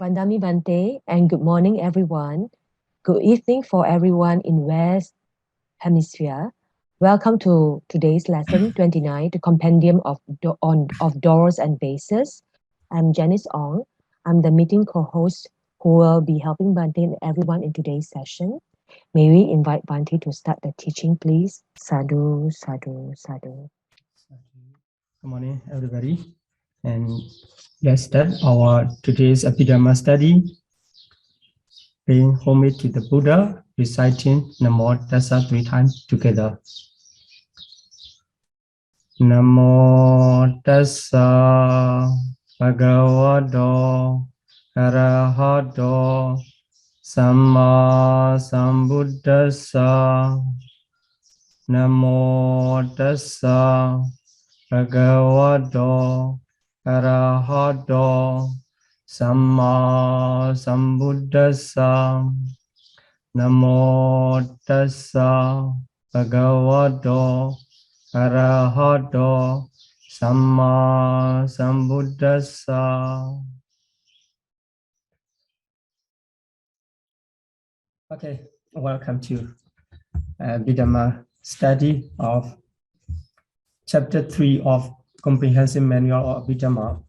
Vandami Bante, and good morning, everyone. Good evening for everyone in West Hemisphere. Welcome to today's lesson 29, the Compendium of Doors and Bases. I'm Janice Ong. I'm the meeting co-host who will be helping Bante and everyone in today's session. May we invite Bante to start the teaching, please? Sādhu, Sādhu, Sādhu. Good morning, everybody. And let's start our today's Abhidhamma study, paying homage to the Buddha, reciting Namo Tassa 3 times together. Namo Tassa Bhagavato Arahato Samma Sambuddhassa. Namo Tassa Bhagavato Arahato Samma Sambuddhassa. Namo Tassa Bhagavato Arahato Samma Sambuddhassa. Okay, welcome to Abhidhamma study of Chapter 3 of Comprehensive Manual of Abhidhamma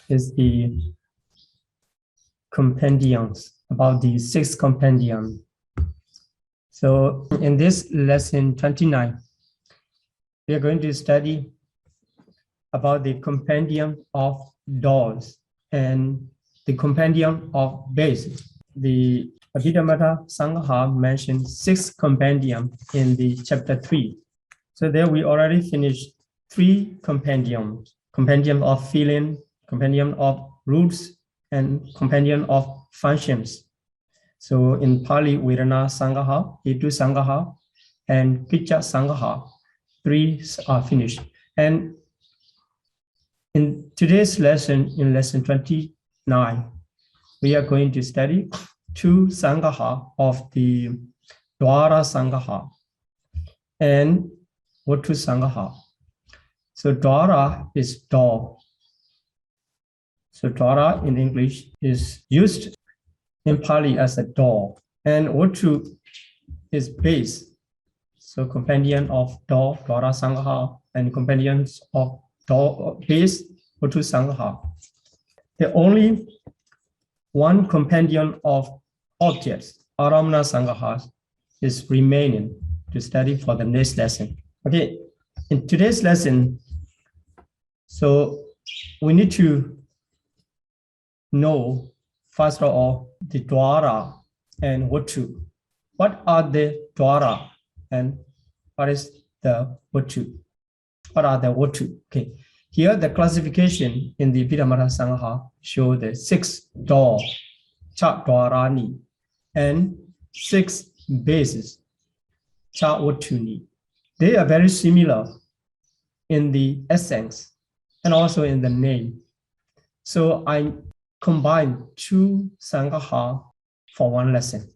is the compendiums, about the 6 compendium. So in this lesson 29, we are going to study about the compendium of doors and the compendium of bases. The Abhidhamma Sangha mentioned 6 compendium in the chapter 3. So there we already finished 3 compendiums: compendium of feeling, compendium of roots, and compendium of functions. So in Pali, Virana Sangaha, Hetu Sangaha, and Kicca Sangaha, 3 are finished. And in today's lesson, in lesson 29, we are going to study 2 Sangaha of the Dwara Sangaha and Vatu Sangaha. So Dwara is door. So Dwara in English is used in Pali as a door. And Vatu is base. So compendium of door, Dwara Sangaha, and compendiums of door, base, Vatu Sangaha. The only one compendium of objects, Aramana Sangaha, is remaining to study for the next lesson. Okay, in today's lesson, so we need to know, first of all, the Dwara and Vatu. What are the Dwara and what is the Vatu? What are the Vatu? Okay, here the classification in the Abhidhamma Sangha show the 6 door, Cha Dwarani, and 6 bases, Cha Vatuni. They are very similar in the essence and also in the name. So I combine 2 Sangaha for 1 lesson.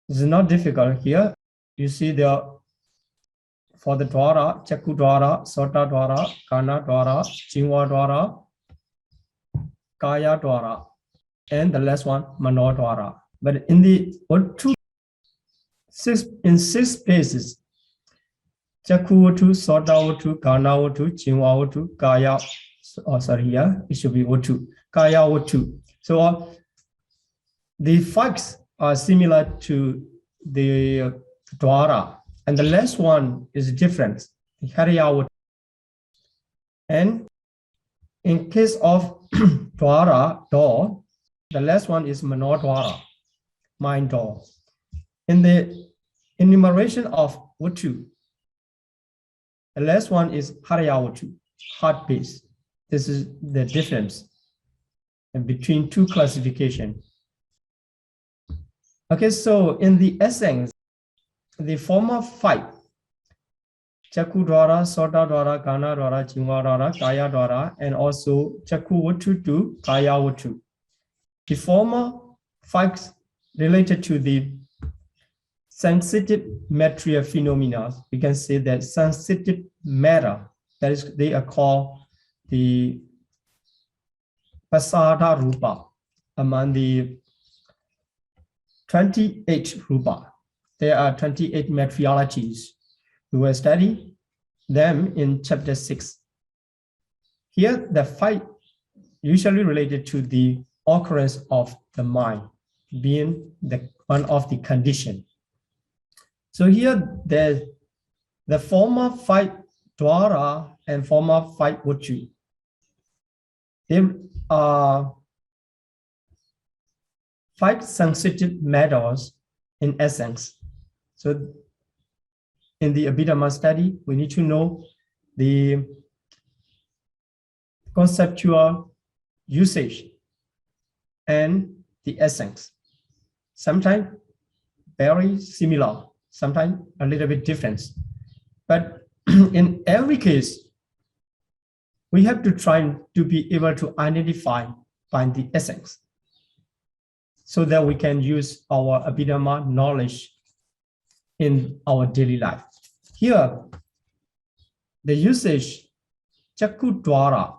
This is not difficult here. You see there for the Dwara, Chakku Dwara, Sota Dwara, Kana Dwara, Jingwa Dwara, Kaya Dwara, and the last one, Mano Dwara. But in the 6 places, Chakku Vatu, Sota Vatu, Kana Vatu, Jingwa Vatu, Kaya, here it should be Vatu, Kaya Vatu. So the facts are similar to the Dwara, and the last one is different, the Hariya Vatu. And in case of Dwara, door, the last one is Mano Dwara, mind door. In the enumeration of Vatu, the last one is Hariya Vatu, heart base. This is the difference between 2 classifications. Okay, so in the essence, the former 5, Chakku Dwara, Sota Dwara, Kana Dwara, Jingwa Dwara, Kaya Dwara, and also Chakku Vatu to Kaya Vatu. The former 5 related to the sensitive material phenomena. We can say that sensitive matter, that is, they are called the Pasada Rupa among the 28 rupa. There are 28 materialities. We will study them in chapter 6. Here, the 5 usually related to the occurrence of the mind being one of the condition. So here, there's the former 5 dwara and former 5 vachu. They are 5 sensitive matters in essence. So in the Abhidhamma study, we need to know the conceptual usage and the essence. Sometimes very similar, sometimes a little bit different. But in every case, we have to try to be able to identify by the essence so that we can use our Abhidhamma knowledge in our daily life. Here, the usage, Chakku Dwara,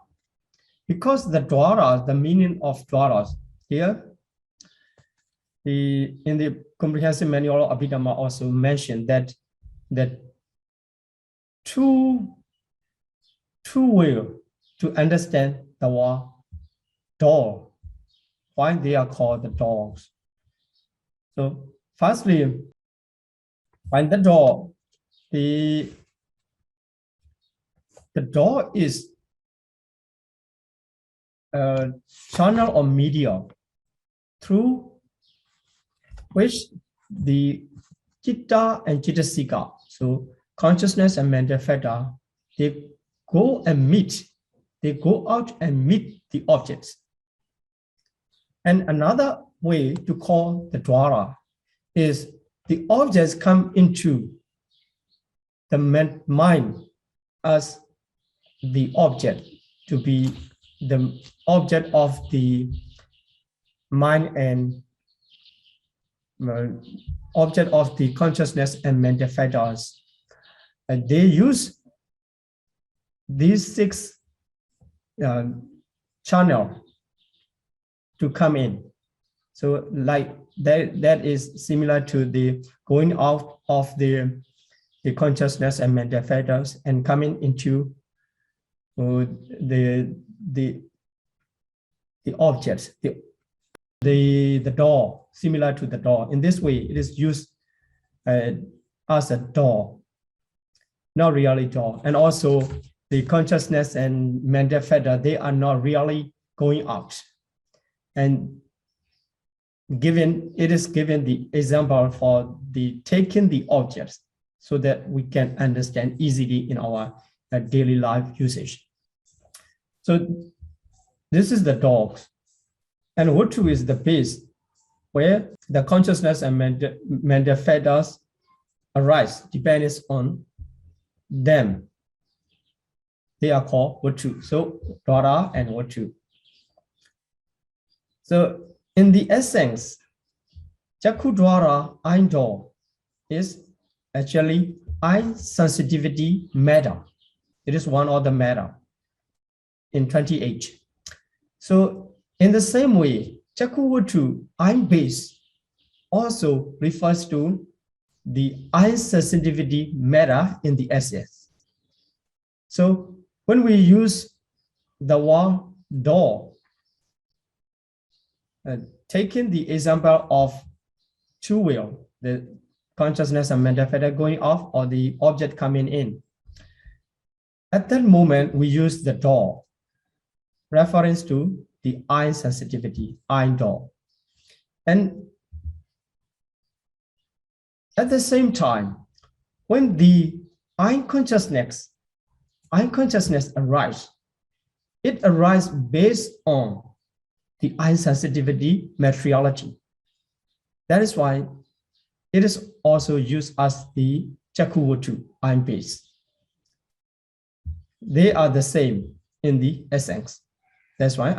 because the Dwara, the meaning of Dwaras, here, in the comprehensive manual of Abhidhamma also mentioned that two ways to understand the word door, why they are called the doors. So firstly, when the door, the door is a channel or media through which the chitta and chittasika, so consciousness and mental factor, they go and meet, they go out and meet the objects. And another way to call the dwara is the objects come into the mind as the object, to be the object of the mind and object of the consciousness and mental factors. And they use these 6 channels to come in. So like that is similar to the going out of the consciousness and mental factors and coming into the objects, the door, similar to the door. In this way, it is used as a door, not really door. And also the consciousness and mental factor, they are not really going out. And it is given the example for the taking the objects so that we can understand easily in our daily life usage. So this is the dogs. And Vuttu is the base where the consciousness and mental factors arise, depends on them. They are called Vuttu. So Dwara and Vuttu. So in the essence, Chakku Dwara Ain door is actually eye sensitivity matter. It is one of the matter in 28. So in the same way, Chakku Vuttu eye base also refers to the eye sensitivity matter in the essence. So when we use the word door, taking the example of 2 wheel, the consciousness and mental factor going off or the object coming in. At that moment, we use the door, reference to the eye sensitivity, eye door. And at the same time, when the eye consciousness arises, it arises based on the eye sensitivity materiality. That is why it is also used as the Chakku Vuttu, eye base. They are the same in the essence. That's why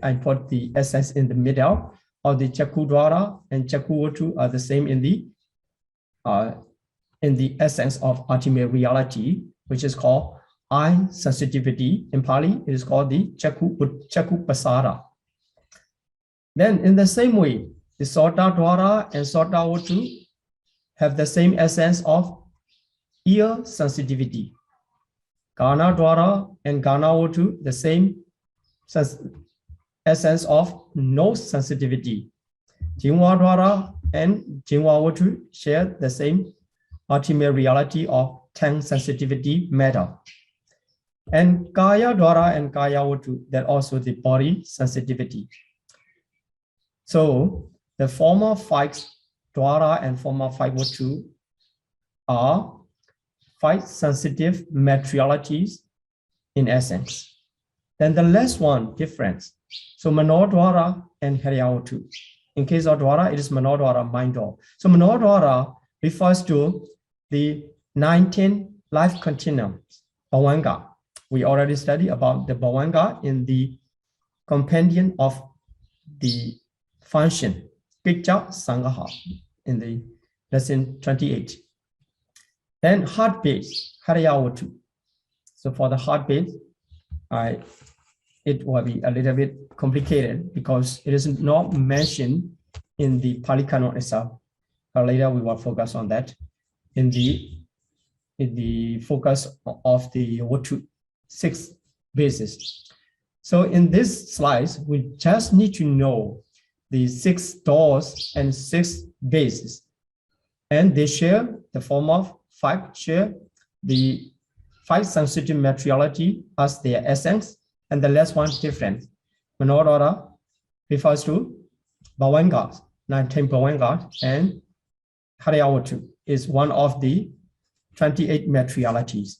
I put the essence in the middle of the Chakku Dwara, and Chakku Vuttu are the same in the essence of ultimate reality, which is called eye sensitivity. In Pali, it is called the Chakku Pasara. Then in the same way, the Sota Dwara and Sota Votu have the same essence of ear sensitivity. Gana Dwara and Gana Votu, the same essence of nose sensitivity. Jinwa Dwara and Jinwa Votu share the same ultimate reality of tongue sensitivity matter. And Kaya Dwara and Kaya Votu, that also the body sensitivity. So the former 5 Dwara and former 5 Votu are 5 sensitive materialities in essence. Then the last one, difference. So Mano Dwara and Hariya Votu. In case of Dwara, it is Mano Dwara, mind door. So Mano Dwara refers to the 19 life continuums, Bhavanga. We already studied about the Bhavanga in the compendium of the function, Pitcha Sangaha, in the lesson 28. Then heartbeat, Hariya Votu. So for the heartbeat, it will be a little bit complicated because it is not mentioned in the Pali Canon itself. Later we will focus on that in the focus of the Votu 6 bases. So in this slides, we just need to know the 6 doors and 6 bases, and they share the form of 5, share the 5 sensitive materiality as their essence, and the last one different. Manodora refers to Bhavangas, 19 Bhavangas, and Hariya Votu is one of the 28 materialities.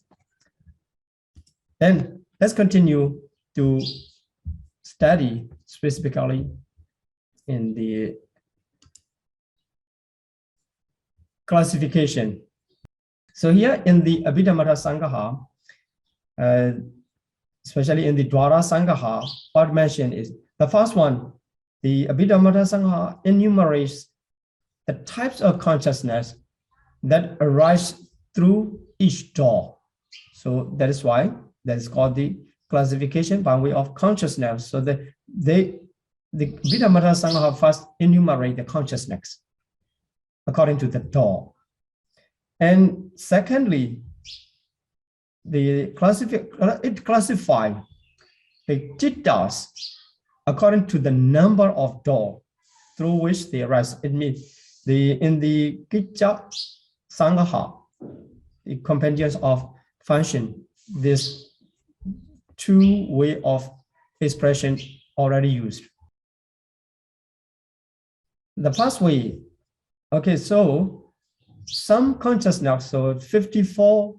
Then let's continue to study specifically in the classification. So here in the Abhidhamma Sangaha, especially in the Dwara Sangaha, what mentioned is the first one, the Abhidhamma Sangaha enumerates the types of consciousness that arise through each door. So that is why that is called the classification by way of consciousness. So the Abhidhamma Sangaha first enumerate the consciousness according to the door. And secondly, it classifies the chittas according to the number of doors through which they arise. It means in the Kicha Sangaha, the compendiums of function, this 2 way of expression already used. The first way, okay, so some consciousness, so 44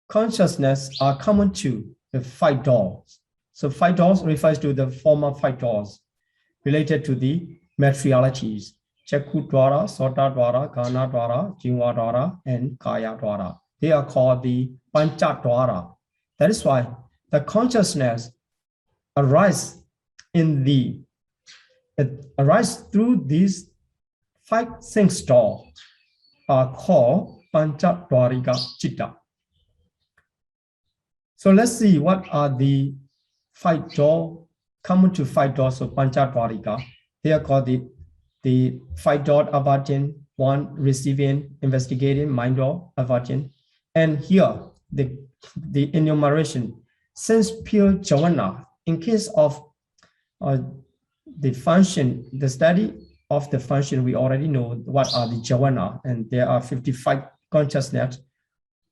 consciousness are common to the 5 doors. So 5 doors refers to the former 5 doors related to the materialities. Chakku Dwara, Sota Dwara, Gana Dwara, Jinwa Dwara, and Kaya Dwara. They are called the Pancha Dwara. That is why the consciousness arises through these 5 things doors are called Pancha Dwarika Chitta. So let's see what are the 5 doors common to 5 doors of Pancha Dwarika. They are called the 5 door avartin, 1 receiving, investigating, mind door avartin. And here the enumeration, since pure jhana, in case of the function, the study of the function, we already know what are the jhana, and there are 55 consciousness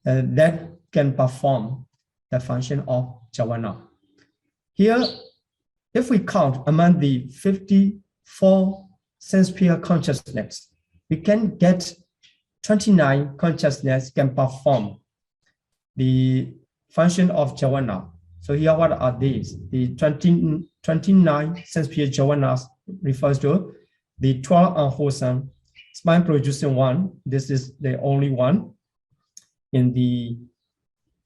that can perform the function of jhana. Here, if we count among the 54 sense pure consciousness, we can get 29 consciousness can perform the function of jhana. So here, what are these? The 29 sense pure jhanas refers to the 12 unwholesome spine producing one. This is the only one in the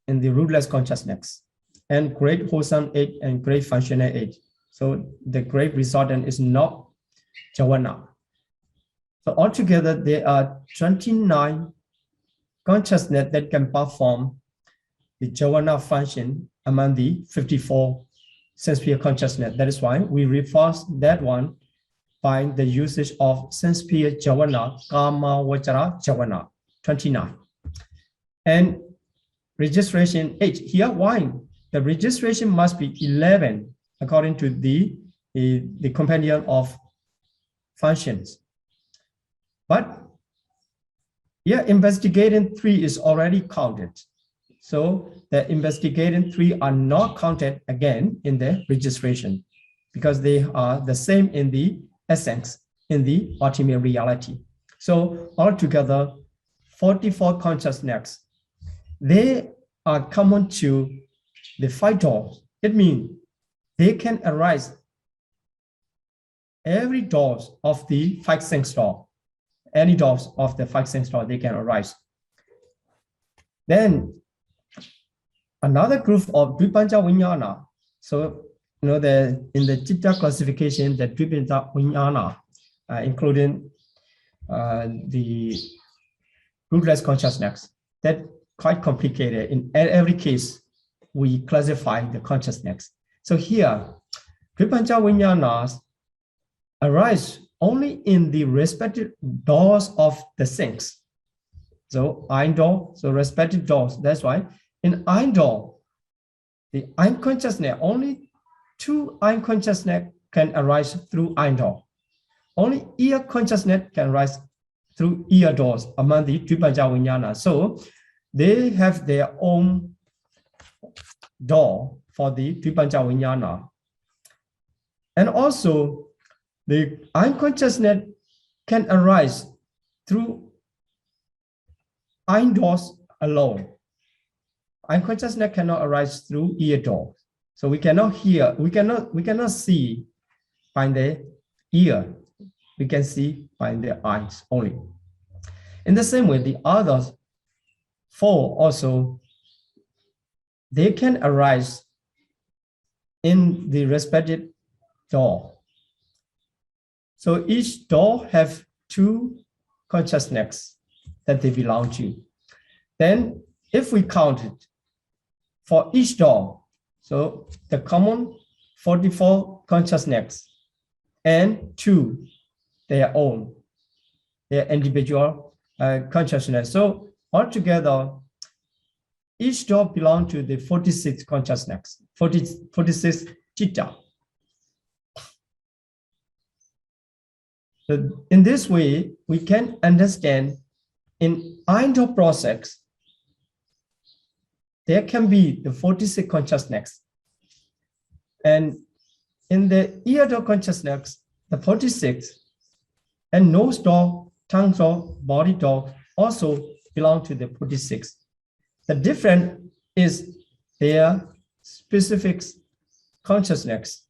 rootless consciousness, and great wholesome 8 and great functional 8. So the great resultant is not jhana. So altogether, there are 29 consciousness that can perform the jhana function among the 54 sense sphere consciousness. That is why we reinforce that one by the usage of sense sphere javana, kama vachara javana, 29. And registration 8. Here, why? The registration must be 11 according to the compendium of functions. But here, investigating 3 is already counted. So the investigating 3 are not counted again in the registration because they are the same in the essence, in the ultimate reality. So altogether, 44 consciousness, they are common to the 5 doors. It means they can arise every doors of the 5 sense door. Any doors of the 5 sense door, they can arise. Then another group of Dvipanja Vijnana. So, in the Chitta classification, the Dvipanja Vijnana, including the rootless consciousness, that quite complicated. In every case, we classify the consciousness. So here, Dvipanja Vijnanas arise only in the respective doors of the sense. So Ein door, so respective doors. That's why in Ein door, the Ein consciousness, only 2 Ein consciousness can arise through Ein door. Only ear consciousness can arise through ear doors among the Dvipanja Vijnana. So they have their own door for the Dvipanja Vijnana. And also, the Ein consciousness can arise through Ein doors alone. Ein consciousness cannot arise through ear doors. So we cannot hear, we cannot see by the ear. We can see by the eyes only. In the same way, the other 4 also, they can arise in the respective door. So each door have 2 consciousness that they belong to. Then if we count it for each door, so the common 44 consciousness and 2 their own, their individual consciousness. So altogether, each door belongs to the 46 consciousness, 46 chitta. So in this way, we can understand in Ein door process, there can be the 46 consciousness. And in the ear door consciousness, the 46, and nose door, tongue door, body door also belong to the 46. The difference is their specific consciousness.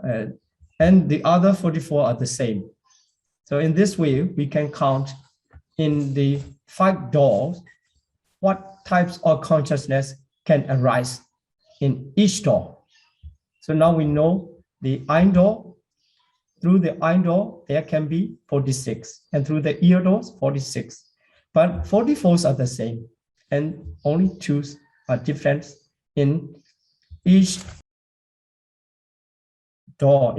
And the other 44 are the same. So in this way, we can count in the 5 doors what types of consciousness can arise in each door. So now we know the Ein door. Through the Ein door, there can be 46, and through the ear doors, 46. But 44s are the same, and only 2s are different in each door,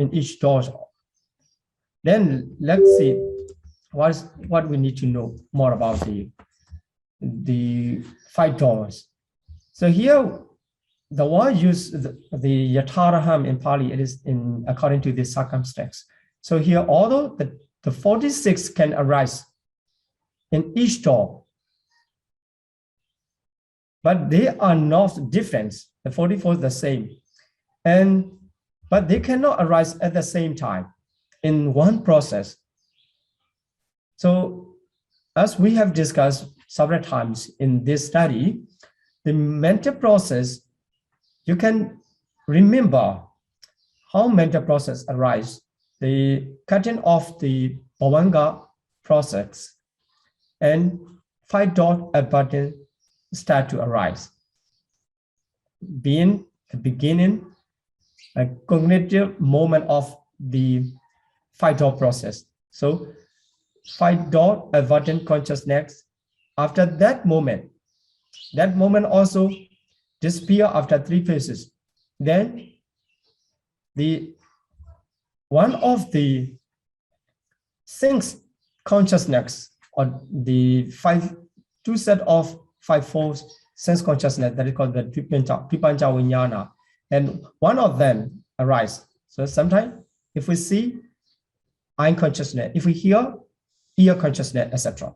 Then let's see what we need to know more about the 5 doors. So here, the word used, the yataraham in Pali, it is according to the circumstance. So here, although the 46 can arise in each door, but they are not different. The 44 is the same. But they cannot arise at the same time in one process. So as we have discussed several times in this study, the mental process, you can remember how mental process arise. The cutting off the bhavanga process and 5 dot abundance start to arise. Being the beginning, a cognitive moment of the 5 dot process. So 5 dot abundant consciousness, after that moment also disappear after 3 phases. Then one of the things consciousness, or the two set of five-fold sense consciousness that is called the Pipanja Vinyana, and one of them arise. So sometimes if we see, eye consciousness, if we hear, ear consciousness, etc.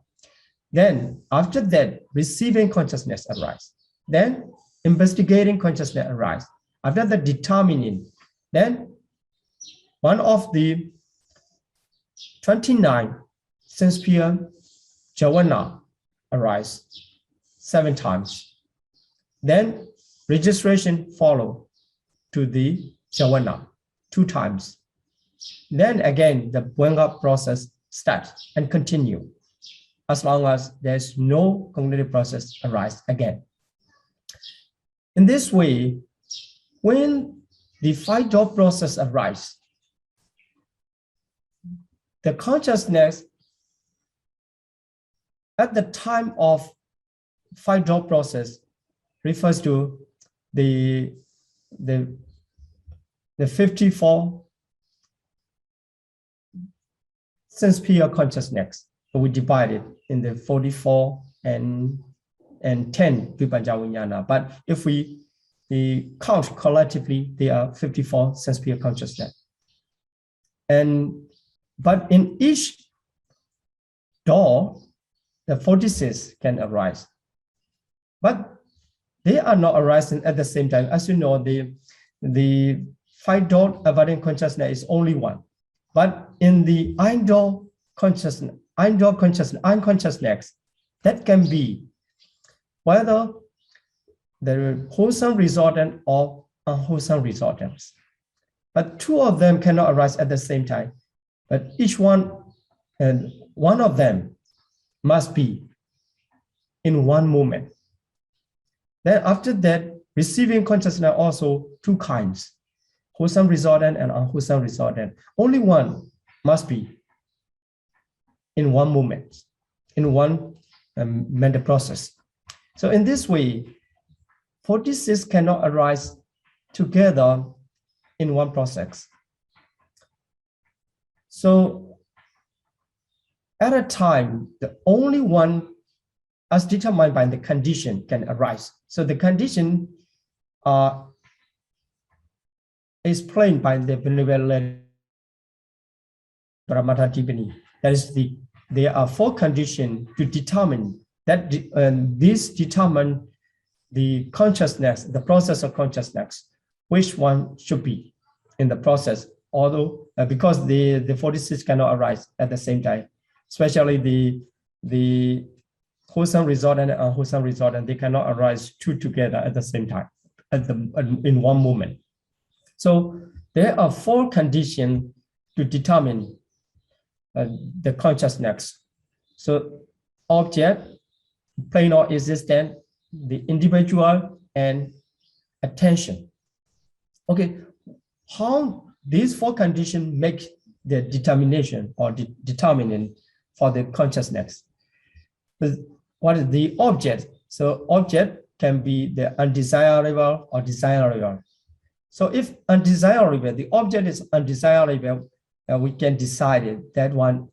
Then after that, receiving consciousness arise. Then investigating consciousness arise. After that, determining. Then one of the 29 sense sphere jhana arise 7 times. Then registration follow to the jhana 2 times. Then again, the Bwenga process starts and continue as long as there's no cognitive process arise again. In this way, when the 5-door process arises, the consciousness at the time of 5-door process refers to the 54 sense sphere consciousness. So we divide it in the 44 and 10 Vipanja Vinyana. But if we count collectively, they are 54 sense sphere consciousness. But in each door, the 46 can arise. But they are not arising at the same time. As you know, the 5-door abiding consciousness is only one. But in the I-door consciousness, unconsciousness, that can be whether the wholesome resultant or unwholesome resultants. But 2 of them cannot arise at the same time. But each one, and one of them must be in one moment. Then after that, receiving consciousness also 2 kinds, wholesome resultant and unwholesome resultant. Only one must be in one moment, in one mental process. So in this way, 46 cannot arise together in one process. So at a time, the only one as determined by the condition can arise. So the condition is explained by the Venerable Paramata Tipani. That is, there are 4 conditions to determine that this determine the consciousness, the process of consciousness, which one should be in the process, although because the 46 cannot arise at the same time, especially the wholesome resultant and unwholesome resultant, they cannot arise 2 together at the same time, in one moment. So there are 4 conditions to determine the consciousness. So object, plain or existent, the individual, and attention. Okay, how these 4 conditions make the determination or the determinant for the consciousness? What is the object? So object can be the undesirable or desirable. So if undesirable, the object is undesirable, we can decide it, that one,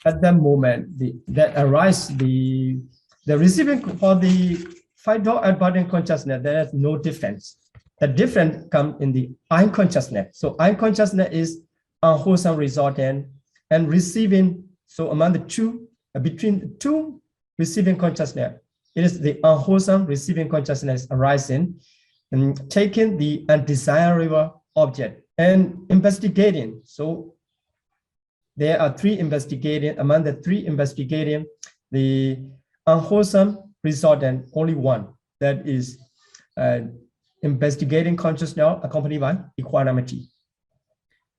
at that moment, that arise the receiving for the 5-door abiding consciousness, there is no difference. The difference comes in the unconsciousness. So unconsciousness is unwholesome resultant and receiving. So among the 2, between the 2 receiving consciousness, it is the unwholesome receiving consciousness arising and taking the undesirable object and investigating. So there are 3 investigating. Among the 3 investigating, the unwholesome resultant, only one, that is investigating consciousness accompanied by equanimity.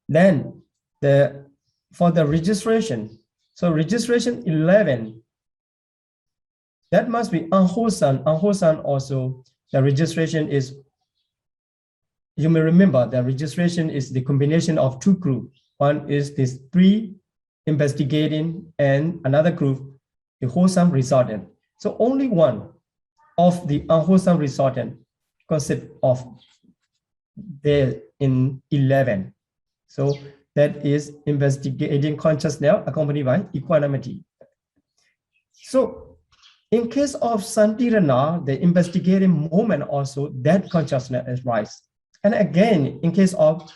Then for the registration, so registration 11, that must be unwholesome. Unwholesome also, the registration is, you may remember the registration is the combination of 2 groups. One is this 3 investigating and another group, the wholesome resultant. So only one of the unwholesome resultant concept of there in 11. So that is investigating consciousness accompanied by equanimity. So in case of Santirana, the investigating moment also, that consciousness is rise. And again, in case of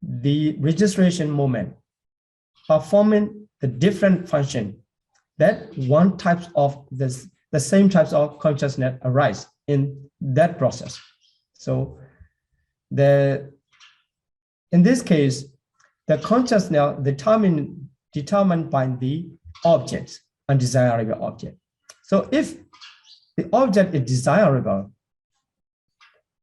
the registration moment, performing the different function, that one type of this, the same types of consciousness arise in that process. So in this case, the consciousness determined by the objects, undesirable object. So if the object is desirable,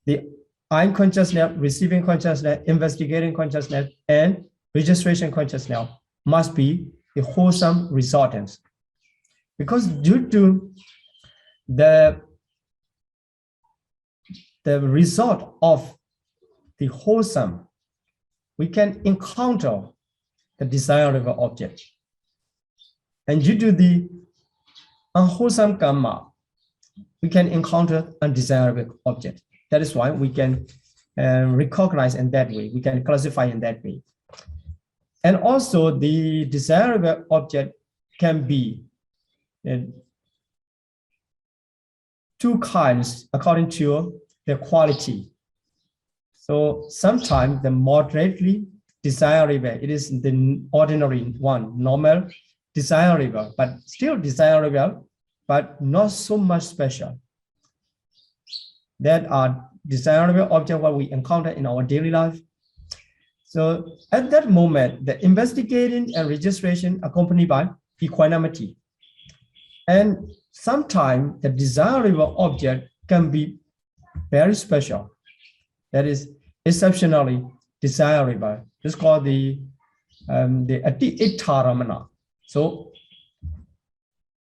the I consciousness, receiving consciousness, investigating consciousness, and registration consciousness must be a wholesome resultants. Because due to the result of the wholesome, we can encounter the desirable object. And due to the unwholesome karma, we can encounter undesirable object. That is why we can recognize in that way, we can classify in that way. And also the desirable object can be two kinds according to the quality. So sometimes the moderately desirable, it is the ordinary one, normal, desirable, but still desirable, but not so much special. That are desirable objects what we encounter in our daily life. So at that moment, the investigating and registration accompanied by equanimity. And sometimes the desirable object can be very special. That is exceptionally desirable. It's called the ati-ittaramana. So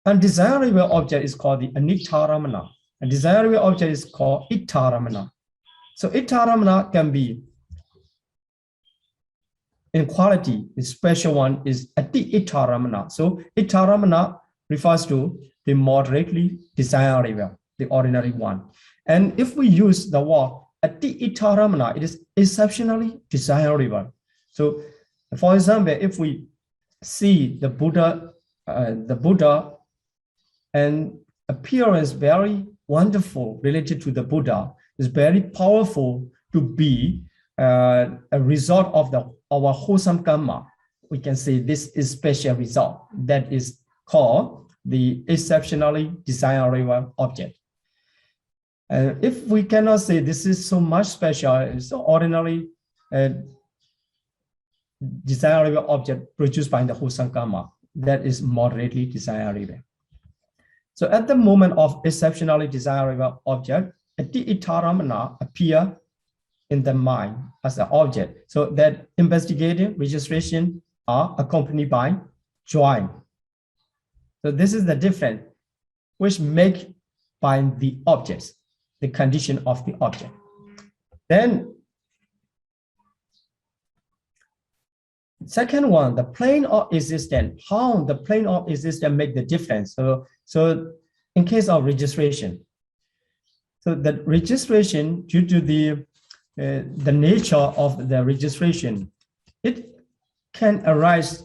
undesirable object is called the anittaramana. A desirable object is called ittaramana. So ittaramana can be in quality, the special one is ati-ittaramana. So ittaramana refers to the moderately desirable, the ordinary one. And if we use the word ati-ittaramana, it is exceptionally desirable. So for example, if we see the Buddha and appearance very wonderful related to the Buddha, is very powerful to be a result of our wholesome karma. We can say this is special result that is called the exceptionally desirable object. If we cannot say this is so much special, it's ordinary desirable object produced by the wholesome karma, that is moderately desirable. So at the moment of exceptionally desirable object, ati-ittaramana appear in the mind as an object. So that investigating, registration are accompanied by joy. So this is the difference which make by the objects, the condition of the object. Then second one, the plane of existence. How the plane of existence make the difference? So in case of registration, so the registration due to the nature of the registration, it can arise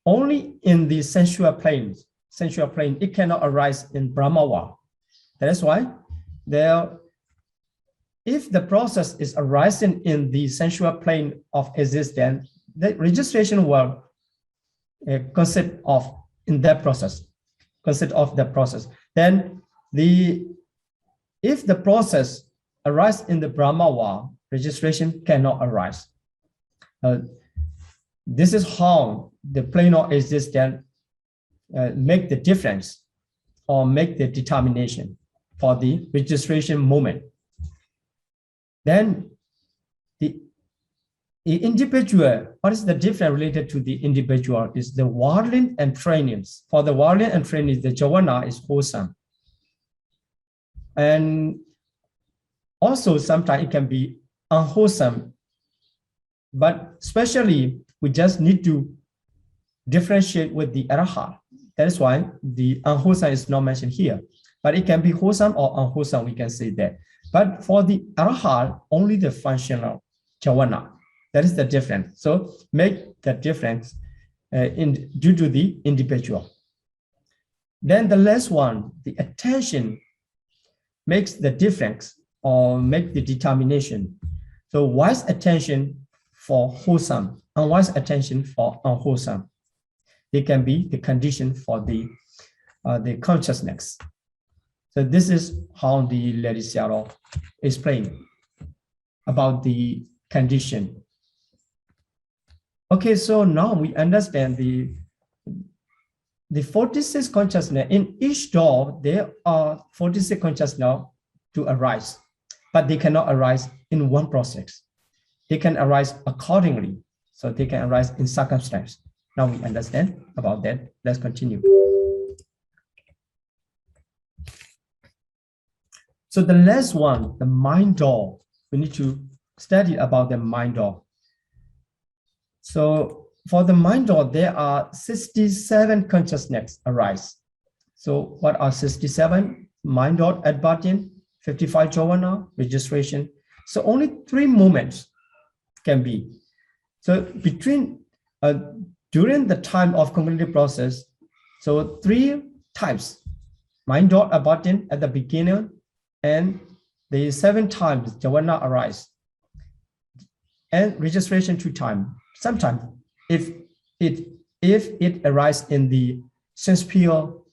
only in the sensual plane. Sensual plane, it cannot arise in Brahmawa. That is why if the process is arising in the sensual plane of existence, the registration will consist of in that process, Then if the process arises in the Brahmawa, registration cannot arise. This is how the plane of existence make the difference or make the determination for the registration moment. Then the individual, what is the difference related to the individual is the worldling and trainings. For the worldling and trainings, the jhana is wholesome. And also sometimes it can be unwholesome, but especially we just need to differentiate with the arahat. That is why the unwholesome is not mentioned here, but it can be wholesome or unwholesome, we can say that. But for the Arhat, only the functional Javana. That is the difference. So make the difference due to the individual. Then the last one, the attention makes the difference or make the determination. So wise attention for wholesome, unwise attention for unwholesome. They can be the condition for the consciousness. So this is how the Lady Seattle explained about the condition. Okay, so now we understand the 46 consciousness. In each door, there are 46 consciousness to arise, but they cannot arise in one process. They can arise accordingly. So they can arise in circumstance. Now we understand about that. Let's continue. So the last one, the mind door, we need to study about the mind door. So for the mind door, there are 67 consciousness arise. So what are 67? Mind door at button, 55 jhana, registration. So only 3 moments can be. So between during the time of cognitive process, so 3 types, mind door at button at the beginning, and the 7 times jhana arise, and registration 2 times. Sometimes if it arises in the sensual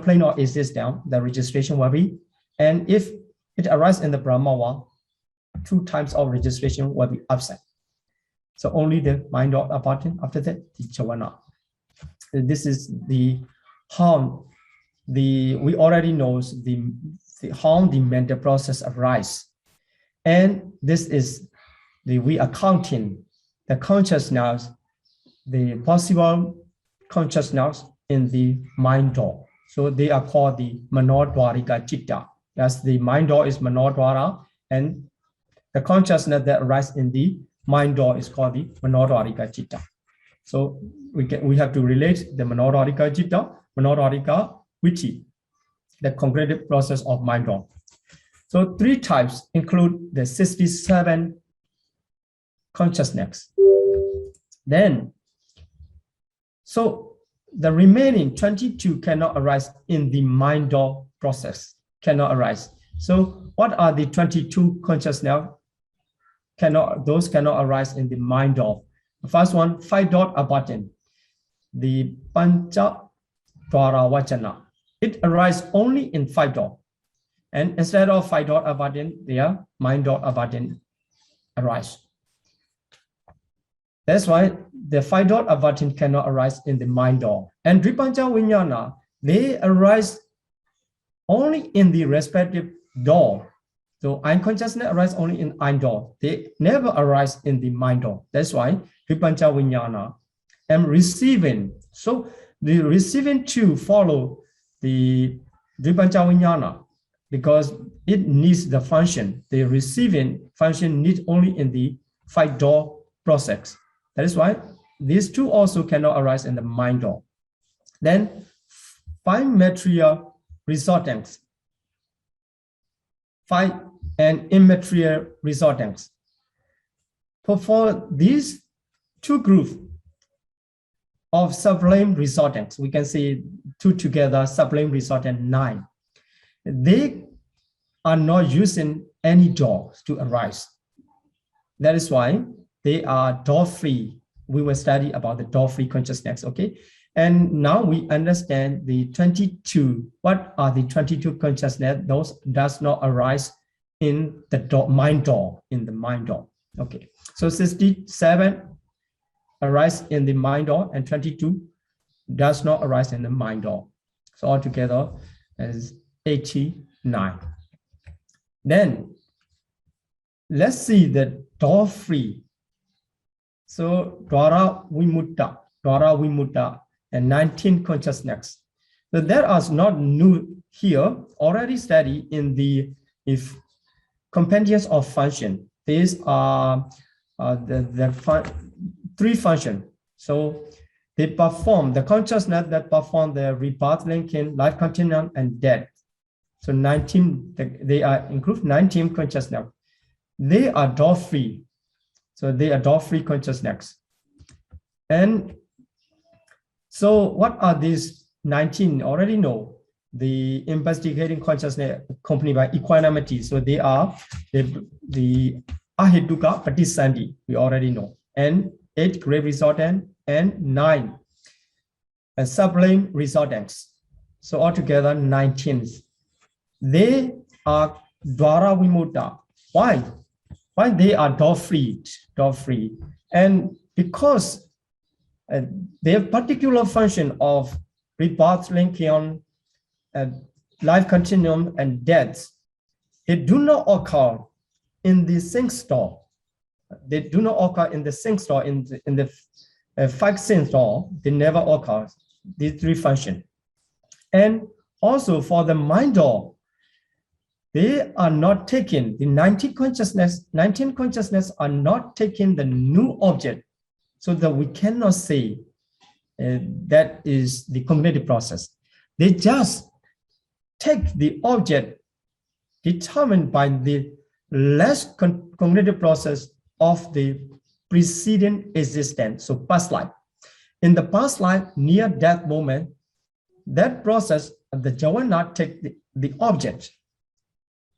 plane or existence, the registration will be, and if it arises in the Brahma, 2 times of registration will be absent. So only the mind door apartment, after that the jhana. This is the how we already know how the mental process arise, and this is we are counting the consciousness, the possible consciousness in the mind door. So they are called the Manodwarika Chitta. That's the mind door is Manodwara, and the consciousness that arises in the mind door is called the Manodwarika Chitta. So we have to relate the Manodwarika Chitta, Manodwarika Vitti, the cognitive process of mind door. So 3 types include the 67 consciousness. Then, so the remaining 22 cannot arise in the mind door process, cannot arise. So what are the 22 consciousness? Those cannot arise in the mind door. The first one, 5 dot abutton, the Pancha Dwara Vachana. It arises only in 5 dot. And instead of 5 dot abutton, their mind dot abutton arise. That's why the 5 dot abutton cannot arise in the mind door. And Dripancha Vinyana, they arise only in the respective door. So unconsciousness arises only in mind door. They never arise in the mind door. That's why Dripancha Vinyana and receiving. So the receiving 2 follow the Dripancha Vinyana because it needs the function. The receiving function needs only in the 5 door process. That is why these 2 also cannot arise in the mind door. Then 5 material resultants, 5 and immaterial resultants. For these 2 groups of sublime resultants, we can see 2 together, sublime resultant 9. They are not using any doors to arise. That is why they are door-free. We will study about the door-free consciousness, okay? And now we understand the 22. What are the 22 consciousness? Those does not arise in the mind door, okay? So 67 arise in the mind door and 22 does not arise in the mind door. So altogether is 89. Then let's see the door-free. So Dwara Vimutta, and 19 consciousness. So that is not new here, already studied in the compendiums of function. These are the 3 functions. So they perform the consciousness that perform the rebirth, linking, life continuum, and death. So 19, they are include 19 consciousness. They are door-free. So they are door-free consciousness. And so what are these 19? Already know. The investigating consciousness accompanied by equanimity. So they are the Ahituka Patisandi, we already know. And 8 grave resultant and 9 sublime resultants. So altogether 19. They are Dwara Vimutta. Why? Why they are door-free? And because their particular function of rebirth, linking, life continuum, and death, they do not occur in the sense door. They do not occur in the sense door, in the 5 sense door. They never occur. These 3 functions. And also for the mind door, they are not taking the 19 consciousness are not taking the new object, so that we cannot say that is the cognitive process. They just take the object determined by the less cognitive process of the preceding existence, so past life. In the past life, near death moment, that process, the Javana take the object,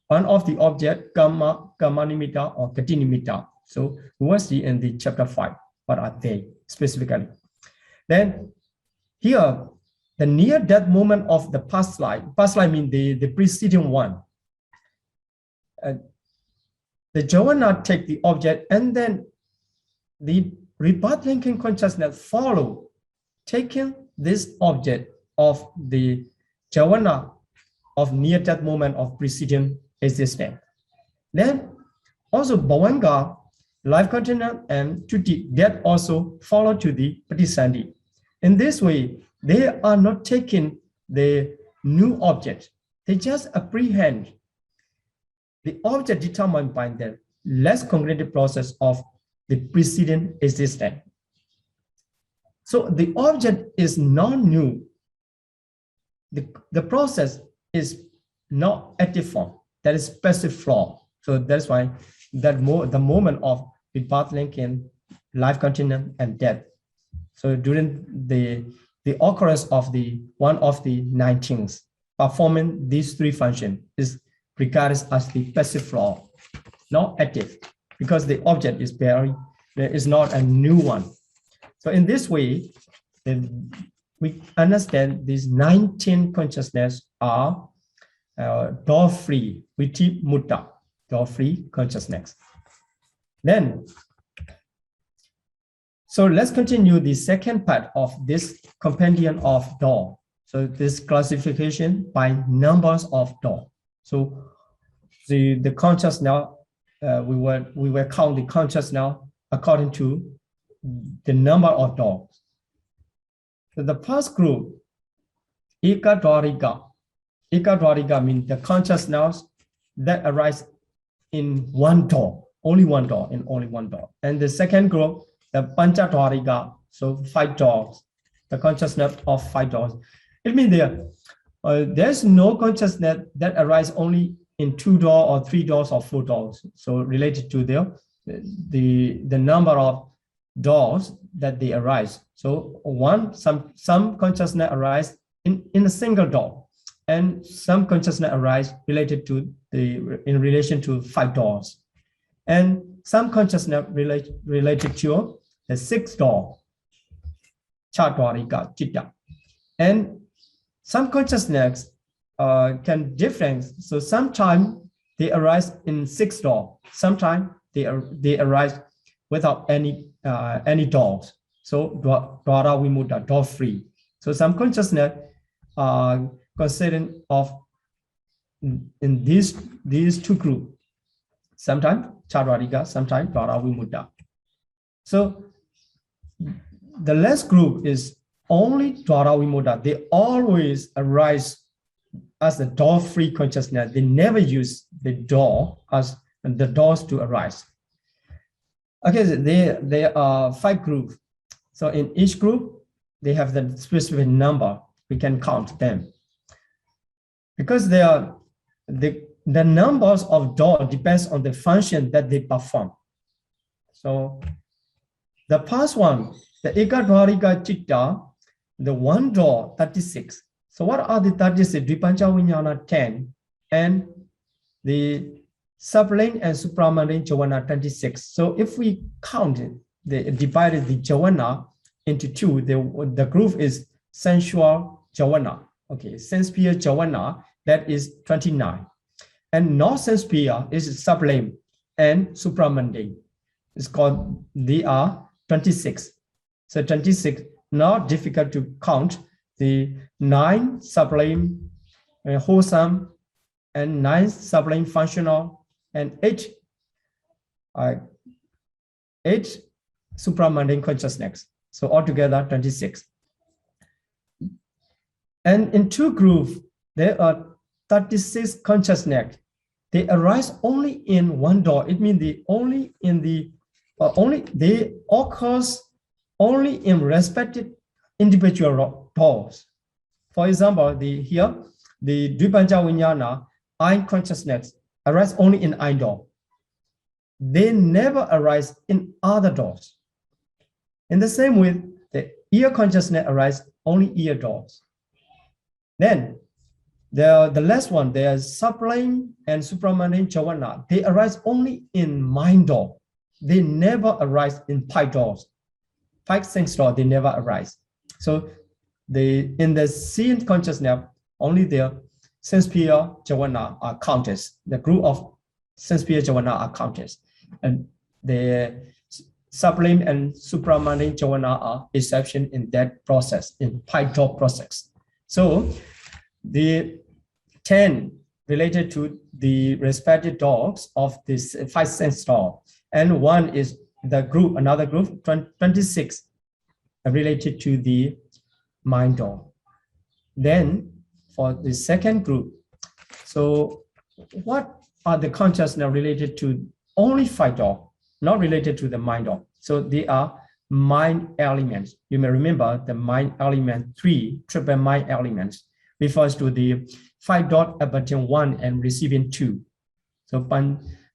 one of the object, Kama Nimitta or Gati Nimitta. So we will see in the chapter 5, what are they specifically. Then here, the near death moment of the past life means the preceding one. The Javana take the object, and then the rebirth linking consciousness follow, taking this object of the Javana of near death moment of preceding existence. Then also Bhavanga, life continuum, and Tuti, that also follow to the Patisandi. In this way, they are not taking the new object. They just apprehend the object determined by the less cognitive process of the preceding existence. So the object is not new. The process is not active form. That is passive form. So that's why that the moment of rebirth linking, life continuum, and death. So during the occurrence of the one of the 19th, performing these 3 functions is regarded as the passive form, not active, because the object is not a new one. So in this way, then we understand these 19 consciousness are door-free, Viti Mutta, door-free consciousness. Then, so let's continue the second part of this compendium of door. So this classification by numbers of door. So the conscious now, we will count the conscious now according to the number of doors. So the first group, Ekadwarika. Ekadwarika means the consciousness that arise in one door, only one door, in only one door. And the second group, the Panchadwarika, so 5 doors, the consciousness of 5 doors. It means there's no consciousness that arise only in 2 doors or 3 doors or 4 doors. So related to the number of doors that they arise. So some consciousness arise in a single door, and some consciousness arise related to in relation to 5 doors, and some consciousness related to the 6th door, Chatwarika Chitta, and some consciousness can different. So sometimes they arise in 6th door, sometimes they arise without any doors. So Dwara Vimutta, door free. So some consciousness considering of in these 2 groups, sometimes Chatwarika, sometimes Dwara Vimutta. So the last group is only Dwara Vimutta. They always arise as the door-free consciousness. They never use the door as the doors to arise. Okay, so there are 5 groups. So in each group, they have the specific number. We can count them. Because they are the numbers of doors depends on the function that they perform. So the past one, the Ekadwarika Chitta, the one door 36. So what are the 36? Dvipancha Vinyana 10 and the sublane and supramundane Javana 26. So if we count it, divided the Javana into two, the group is sensual Javana. Okay, sense-pure Javana, that is 29. And not sense-pure is sublime and supramundane. It's called, they are 26. So 26, not difficult to count. The 9 sublime, wholesome, and 9 sublime functional, and 8 supramundane consciousness. So altogether 26. And in two groups, there are 36 consciousness. They arise only in one door. It means they occurs only in respective individual doors. For example, the Dvipancha Vinyana, I consciousness arise only in I door. They never arise in other doors. In the same way, the ear consciousness arise only ear doors. Then the last one, there's sublime and supramundane Javana. They arise only in mind door. They never arise in pipe doors. Pipe sense door, they never arise. So in the seeing consciousness, only the sense-pure Javana are counted. The group of sense-pure Javana are counted. And the sublime and supramundane Javana are exception in that process, in pipe door process. So the 10 related to the respective doors of this 5 sense door, and one is the group, another group, 26 related to the mind door. Then for the second group, so what are the consciousness related to only 5 door, not related to the mind door? So they are mind elements. You may remember the mind element 3, triple mind elements, refers to the 5 dot abiding 1 and receiving 2. So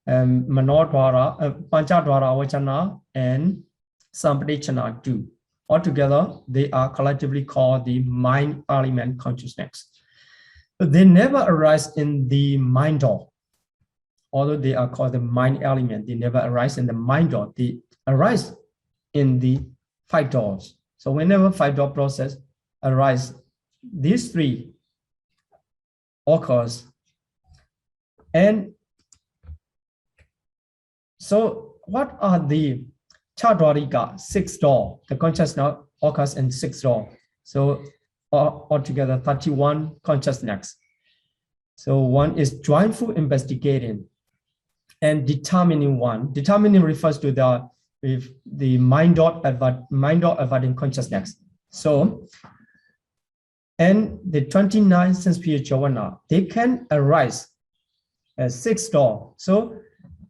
Manodwara, Panchadwara Vachana and Sampadichana 2. Altogether, they are collectively called the mind element consciousness. But they never arise in the mind door. Although they are called the mind element, they never arise in the mind door. They arise in the 5 doors. So whenever 5 door process arise, these 3 occurs. And so what are the Chadwarika 6 door? The consciousness occurs in 6 door. So altogether 31 consciousness. So one is joyful investigating and determining one. Determining refers to the mind dot avoiding consciousness. So, and the 29 sense-pure Javana, they can arise as 6 door. So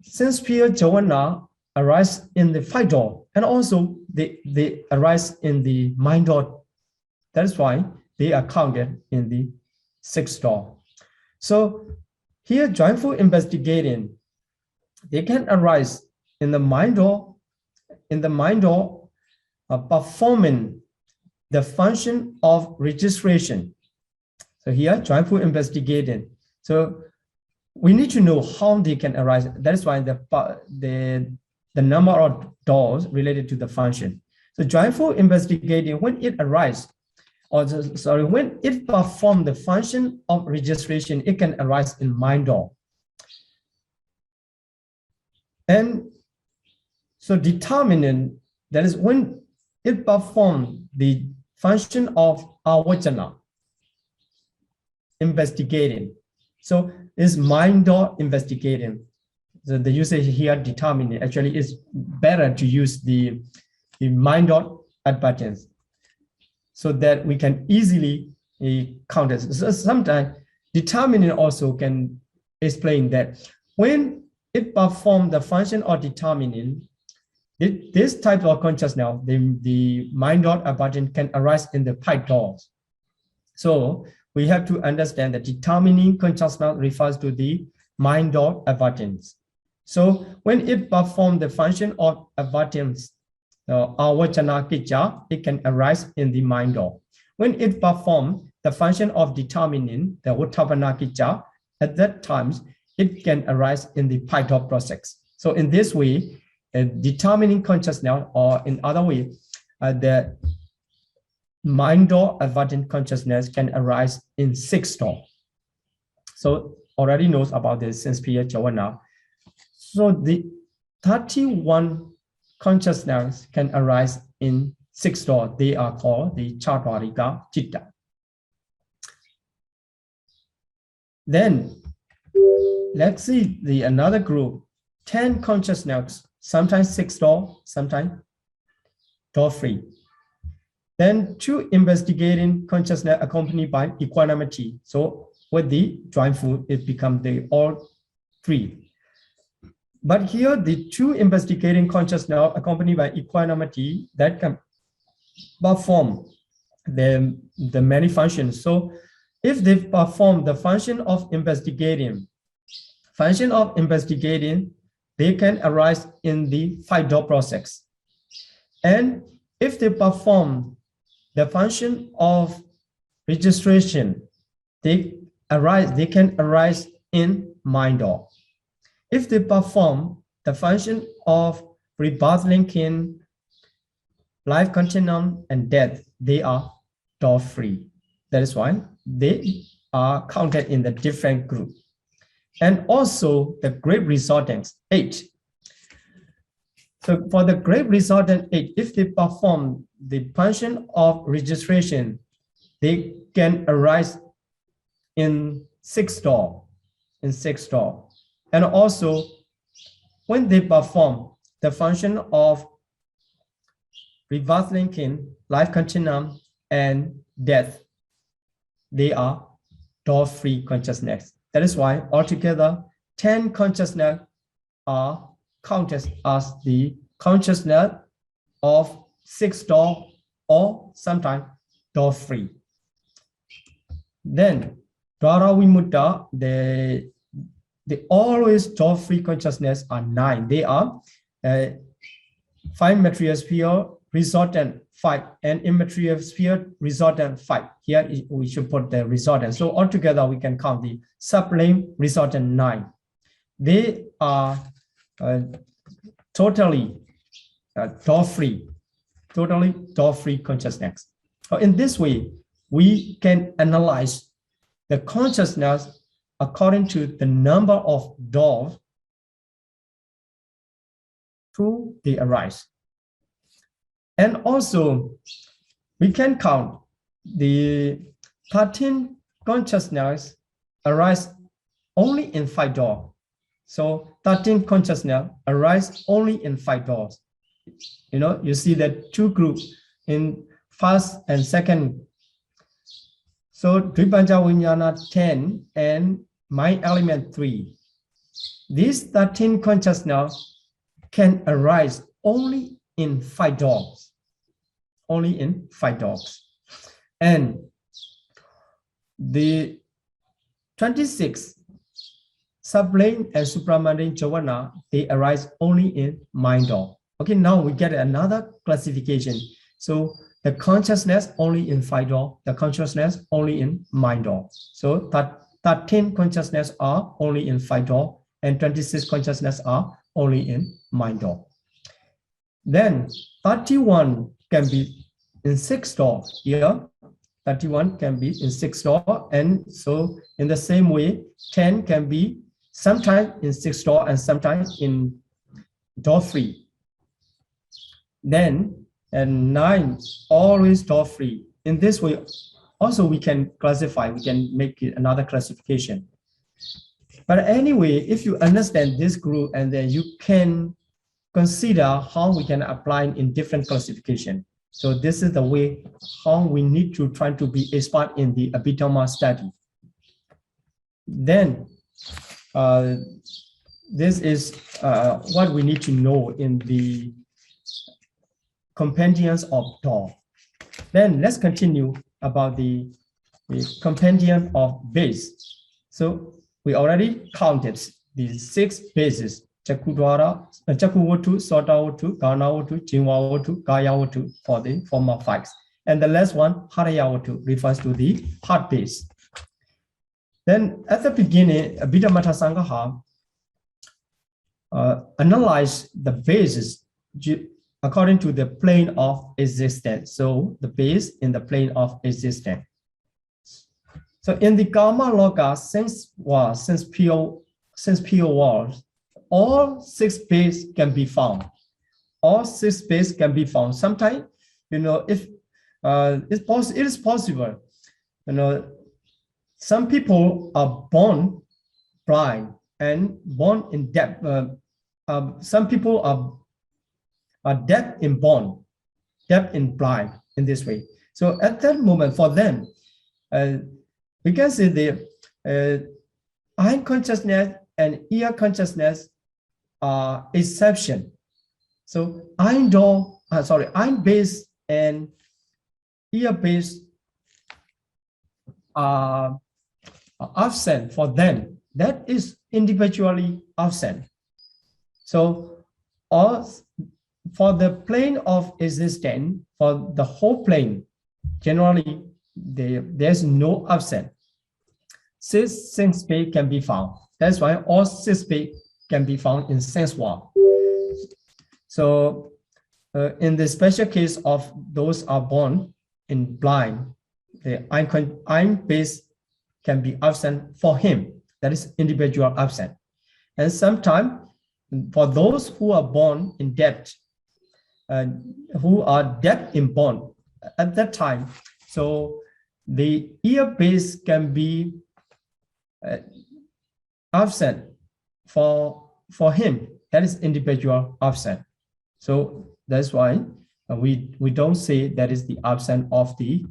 sense-pure Javana arise in the 5 door, and also they arise in the mind door. That's why they are counted in the 6 door. So here, joyful investigating, they can arise in the mind door, performing the function of registration. So here, joyful investigating. So we need to know how they can arise. That is why the number of doors related to the function. So joyful investigating, when it arises, when it performs the function of registration, it can arise in mind door. And so determinant, that is when it performs the function of avajana, investigating. So is mind door investigating. So the usage here determinant actually is better to use the mind door advertence, so that we can easily count it. So sometimes determinant also can explain that when it performs the function of determinant, this type of consciousness, the mind dot abiding, can arise in the pipe doors. So we have to understand that determining consciousness refers to the mind of avertance. So when it performs the function of avertance, avachana kicca, it can arise in the mind of. When it performs the function of determining the uttapana kicca, at that time, it can arise in the Python process. So in this way, determining consciousness, or in other way, the mind or avertent consciousness can arise in 6 door. So already knows about this since Priya Chawana. So the 31 consciousness can arise in 6 door. They are called the Chatvarika Chitta. Then let's see the another group, 10 consciousness, sometimes 6 door, sometimes door free. Then 2 investigating consciousness accompanied by equanimity. So with the joyful, it becomes the all 3. But here the 2 investigating consciousness accompanied by equanimity that can perform the many functions. So if they perform the function of investigating, they can arise in the 5 door process. And if they perform the function of registration, they can arise in mind door. If they perform the function of rebirth linking, life continuum, and death, they are door free. That is why they are counted in the different group. And also the great resultants, 8. So for the great resultant 8, if they perform the function of registration, they can arise in 6 door, And also when they perform the function of reverse linking, life continuum, and death, they are door-free consciousness. That is why altogether 10 consciousness are counted as the consciousness of 6 door or sometimes door-free. Then Dwara Vimutta, the always door-free consciousness are 9. They are 5 material sphere resultant 5 and immaterial sphere resultant 5. Here we should put the resultant. So altogether we can count the sublime resultant 9. They are totally door-free consciousness. So in this way, we can analyze the consciousness according to the number of doors through they arise. And also, we can count the 13 consciousness arise only in 5 doors. So 13 consciousness arise only in 5 doors. You know, you see that 2 groups in first and second. So Dvipanja Vijnana 10 and mind element 3. These 13 consciousness can arise only in 5 doors. Only in 5 doors. And the 26 sublime and supramundane jhana, they arise only in mind door. Okay, now we get another classification. So the consciousness only in 5 door, the consciousness only in mind door. So 13 consciousness are only in 5 door, and 26 consciousness are only in mind door. Then 31 can be in 6 door here. 31 can be in 6 door, and so in the same way, 10 can be sometimes in 6 door and sometimes in door 3. Then and 9 always door 3. In this way, also we can classify. We can make it another classification. But anyway, if you understand this group, and then you can consider how we can apply in different classification. So this is the way how we need to try to be expert in the Abhidhamma study. Then this is what we need to know in the compendiums of Dao. Then let's continue about the the compendium of base. So we already counted the 6 bases: Chakudwara, Chakuvotu, Sotavotu, Ganavotu, Jinwavotu, Gayavotu for the former 5. And the last one, Harayavotu, refers to the heart base. Then at the beginning, Abhidhamma Sangha analyze the bases according to the plane of existence. So the base in the plane of existence. So in the Karma Loka, since pure world, all 6 bases can be found. All 6 bases can be found. Sometimes, if it is possible, some people are born blind and born in deaf. Some people are deaf in born, deaf in blind in this way. So at that moment, for them, we can say the eye consciousness and ear consciousness are exception. So eye base and ear base are absent for them. That is individually absent. So for the plane of existence, for the whole plane, generally there's no absent. 6 space can be found. That's why all 6 space can be found in sense world. So in the special case of those are born in blind, the eye base can be absent for him. That is individual absent. And sometimes for those who are born in deaf, who are deaf in born at that time, so the ear base can be absent for him. That is individual absent. So that's why we don't say that is the absent of the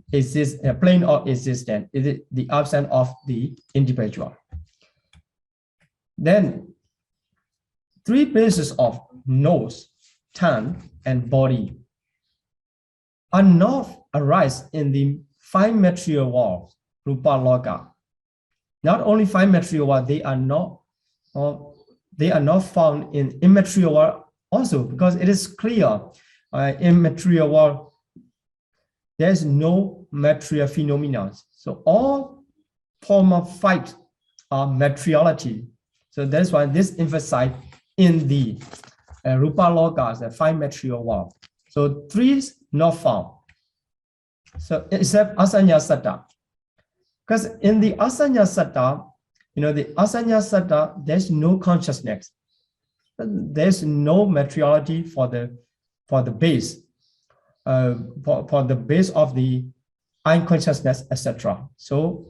plane of existence. It is the absent of the individual. Then 3 bases of nose, tongue, and body are not arise in the 5 material world, Rupa Loka. Not only 5 material world, they are not found in immaterial world also, because it is clear in material world there is no material phenomena. So all form of 5 are materiality. So that's why this emphasized in the Rupa Loka, the 5 material world. So 3 is not found. So except Asanya Satta. Because in the Asanya Satta, the Asanya Satta, there's no consciousness. There's no materiality for the base, for the base of the unconsciousness, etc. So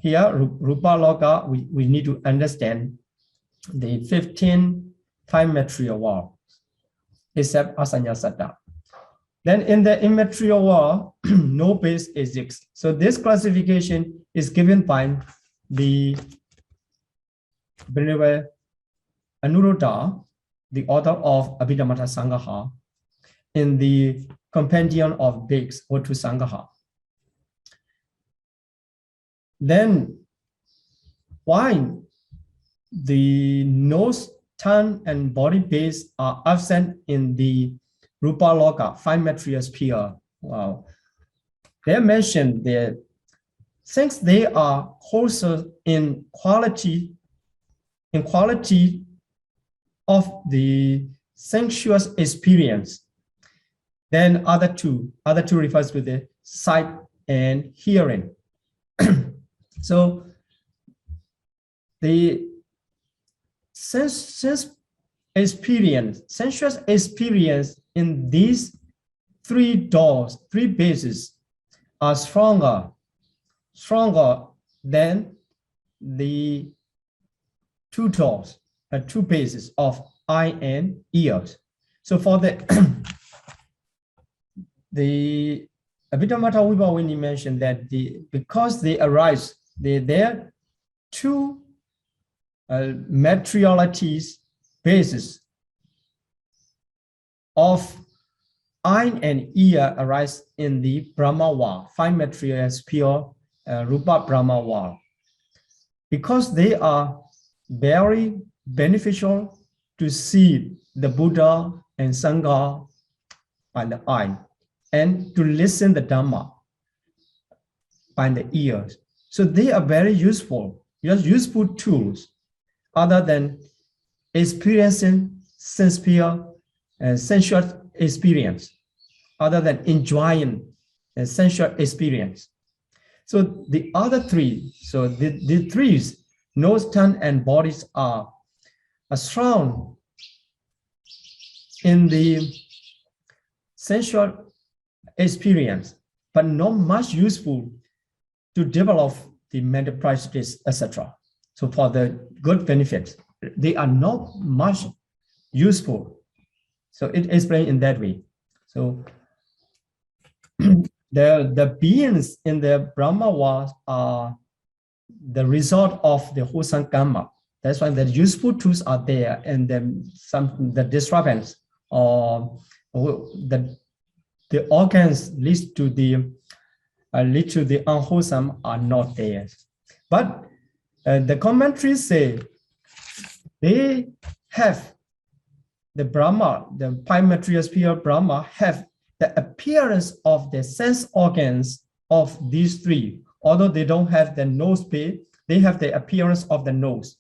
here, Rupa Loka, we need to understand the 15 5 material world, except Asanya Satta. Then in the immaterial world, no base exists. So this classification is given by the Venerable Anuruddha, the author of Abhidhamma Sangha, in the Compendium of Bhikkhus Vottu Sangha. Then why the nose, tongue, and body base are absent in the Rupa Loka, 5 material sphere? Wow. They mentioned that since they are closer in quality of the sensuous experience than other two refers to the sight and hearing. So the sensuous experience in these 3 bases are stronger than the 2 doors, 2 bases of eye and ears. So for the the Abhidhamma Vibhavini mentioned that because they arise, they're 2 materialities bases of eye and ear arise in the Brahma Wa, 5 material sphere Rupa Brahma wall, because they are very beneficial to see the Buddha and Sangha by the eye, and to listen the Dhamma by the ears. So they are very useful, useful tools, other than experiencing sensual experience, other than enjoying a sensual experience. So the other three, so the three, nose, tongue, and bodies are strong in the sensual experience, but not much useful to develop the mental practice, etc. So for the good benefits, they are not much useful. So it explained in that way. So the beings in the Brahma world are the result of the wholesome karma. That's why the useful tools are there, and then the disturbance or the organs lead to the unwholesome are not there. But the commentaries say they have the Brahma, the five material sphere Brahma, have the appearance of the sense organs of these three. Although they don't have the nose base, they have the appearance of the nose,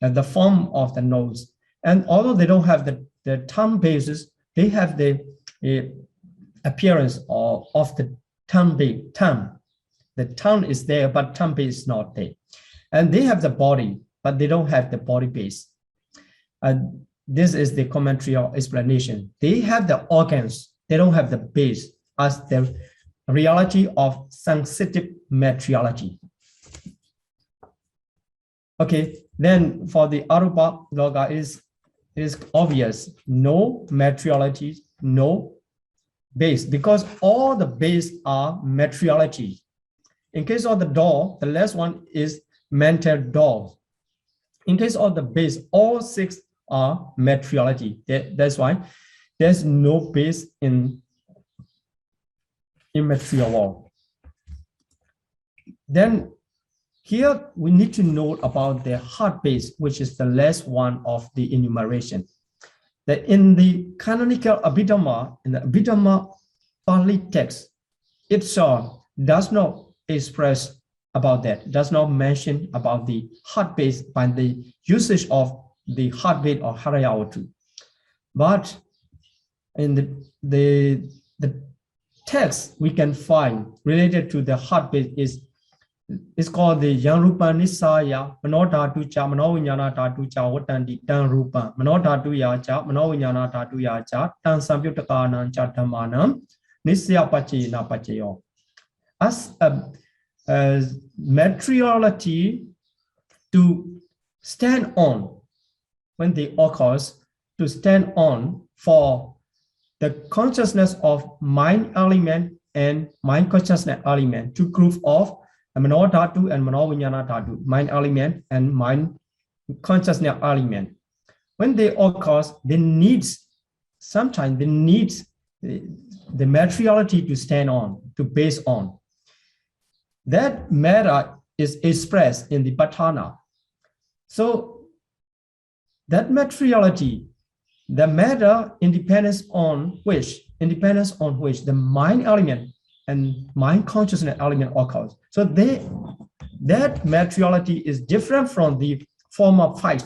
and the form of the nose. And although they don't have the tongue bases, they have the appearance of the tongue base. The tongue is there, but tongue base is not there. And they have the body, but they don't have the body base. This is the commentary or explanation. They have the organs, they don't have the base as the reality of sensitive materiality. Okay, then for the Arupa Loka is obvious, no materiality, no base, because all the base are materiality. In case of the door, the last one is mental door. In case of the base, all six are materiality. That's why there's no base in immaterial world. Then here we need to note about the heart base, which is the last one of the enumeration. That in the canonical Abhidhamma, in the Abhidhamma Pali text, itself does not express about that, does not mention about the heart base by the usage of the heartbeat or Harayawatu. But in the text we can find related to the heartbeat is called the Yanrupa Nisaya Manodhatu Cha Manovinyana Tatu Cha Watandi Tan Rupa Manodhatu Ya Cha Manovinyana Tatu Ya Cha Tan Samyutakanan Chatamanam Nisya Pachi Na Pachayo. As a materiality to stand on when they occurs, to stand on for the consciousness of mind element and mind consciousness element, two groups of Manodhatu and Manovinyana Dhatu, mind element and mind consciousness element. When they occurs, they need, sometimes they need the materiality to stand on, to base on. That matter is expressed in the Patthana. So that materiality, the matter independence on which the mind element and mind consciousness element occurs. So that materiality is different from the form of five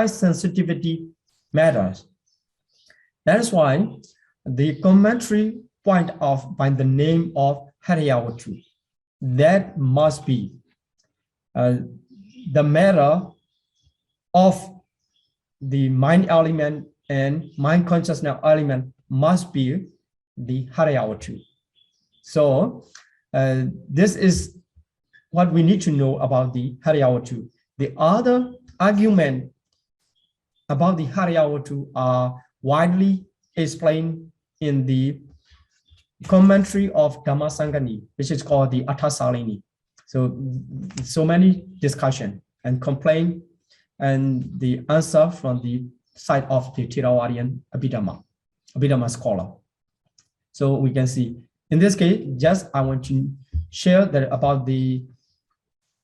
sensitivity matters. That is why the commentary point out by the name of Harayawatu. That must be the matter of the mind element and mind consciousness element must be the Harayawatu. So this is what we need to know about the Harayawatu. The other argument about the Harayawatu are widely explained in the commentary of Dhammasangani, which is called the Athasalini. So many discussion and complaint and the answer from the side of the Theravadian Abhidhamma scholar. So we can see In this case, just I want to share that about the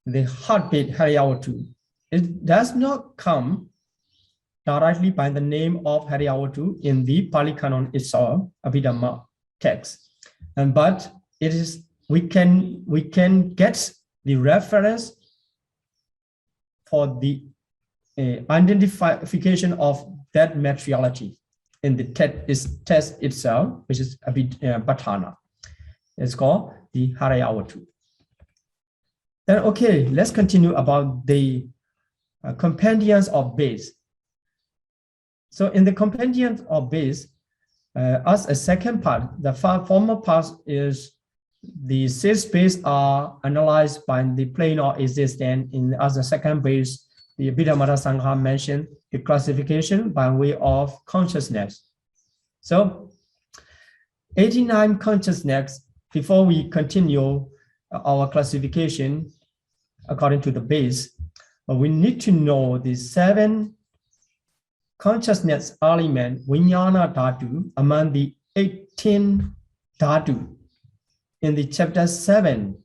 heartbeat Hariawatu. It does not come directly by the name of Hariawatu in the Pali Canon itself, Abhidhamma text, but it is we can get the reference for the identification of that materiality in the text itself, which is Bhatthana. It's called the Hariawatu. Then, okay, let's continue about the compendiums of base. So in the compendiums of base, as a second part, the former part is the 6 base are analyzed by the plane of existence. As a second base, the Abhidhamma Sangha mentioned the classification by way of consciousness. So 89 consciousness, before we continue our classification according to the base, we need to know the 7 consciousness element, Vijnana Dhatu, among the 18 Dhatu. In the chapter 7,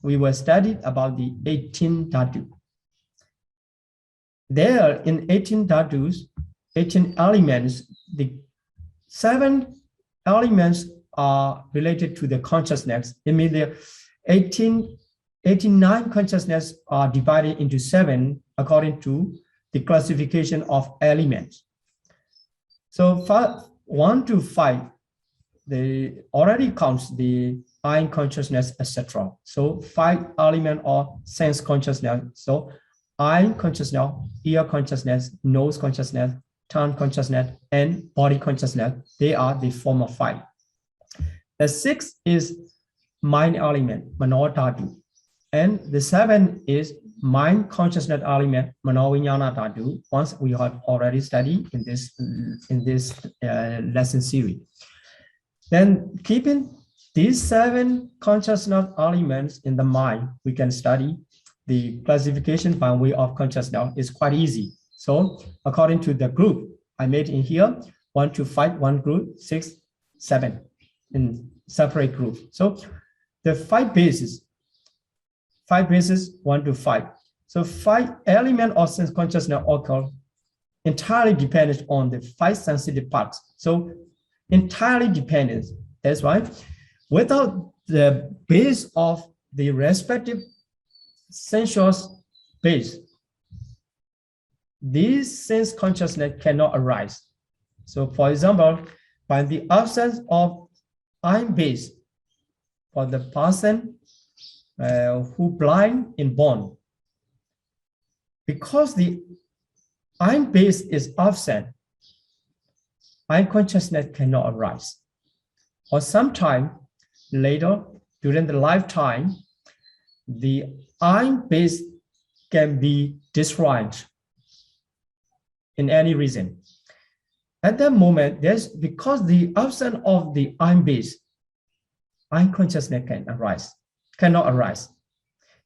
we were studied about the 18 Dhatu. There, in 18 Dhatus, 18 elements, the 7 elements are related to the consciousness. It means the 89 consciousness are divided into 7 according to the classification of elements. So 1 to 5, they already counts the eye consciousness, etc. So 5 elements of sense consciousness. So eye consciousness, ear consciousness, nose consciousness, tongue consciousness, and body consciousness. They are the form of 5. The 6 is mind element, Mano Dhatu. And the 7 is mind consciousness element, Mano Vijnana Dhatu. Once we have already studied in this lesson series. Then keeping these 7 consciousness elements in the mind, we can study the classification by way of consciousness. Is quite easy. So according to the group I made in here, 1 to 5, 1 group, 6, 7 in separate group. So the 5 bases, 1 to 5. So 5 elements of sense consciousness occur entirely dependent on the 5 sensitive parts. So entirely dependent. That's why without the base of the respective sensuous base, these sense consciousness cannot arise. So for example, by the absence of eye base, for the person who blind in born, because the eye base is absent, eye consciousness cannot arise. Or sometime later during the lifetime, the eye base can be destroyed in any reason. At that moment, because the absence of the eye base, eye consciousness cannot arise.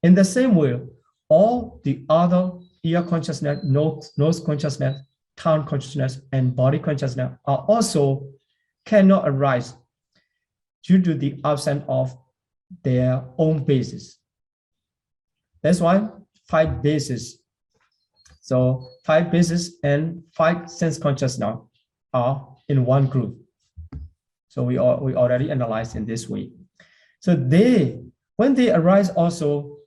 In the same way, all the other ear consciousness, nose consciousness, tongue consciousness, and body consciousness are also cannot arise due to the absence of their own bases. That's why 5 bases. So 5 bases and 5 sense consciousness are in one group. So we already analyzed in this way. So when they arise also,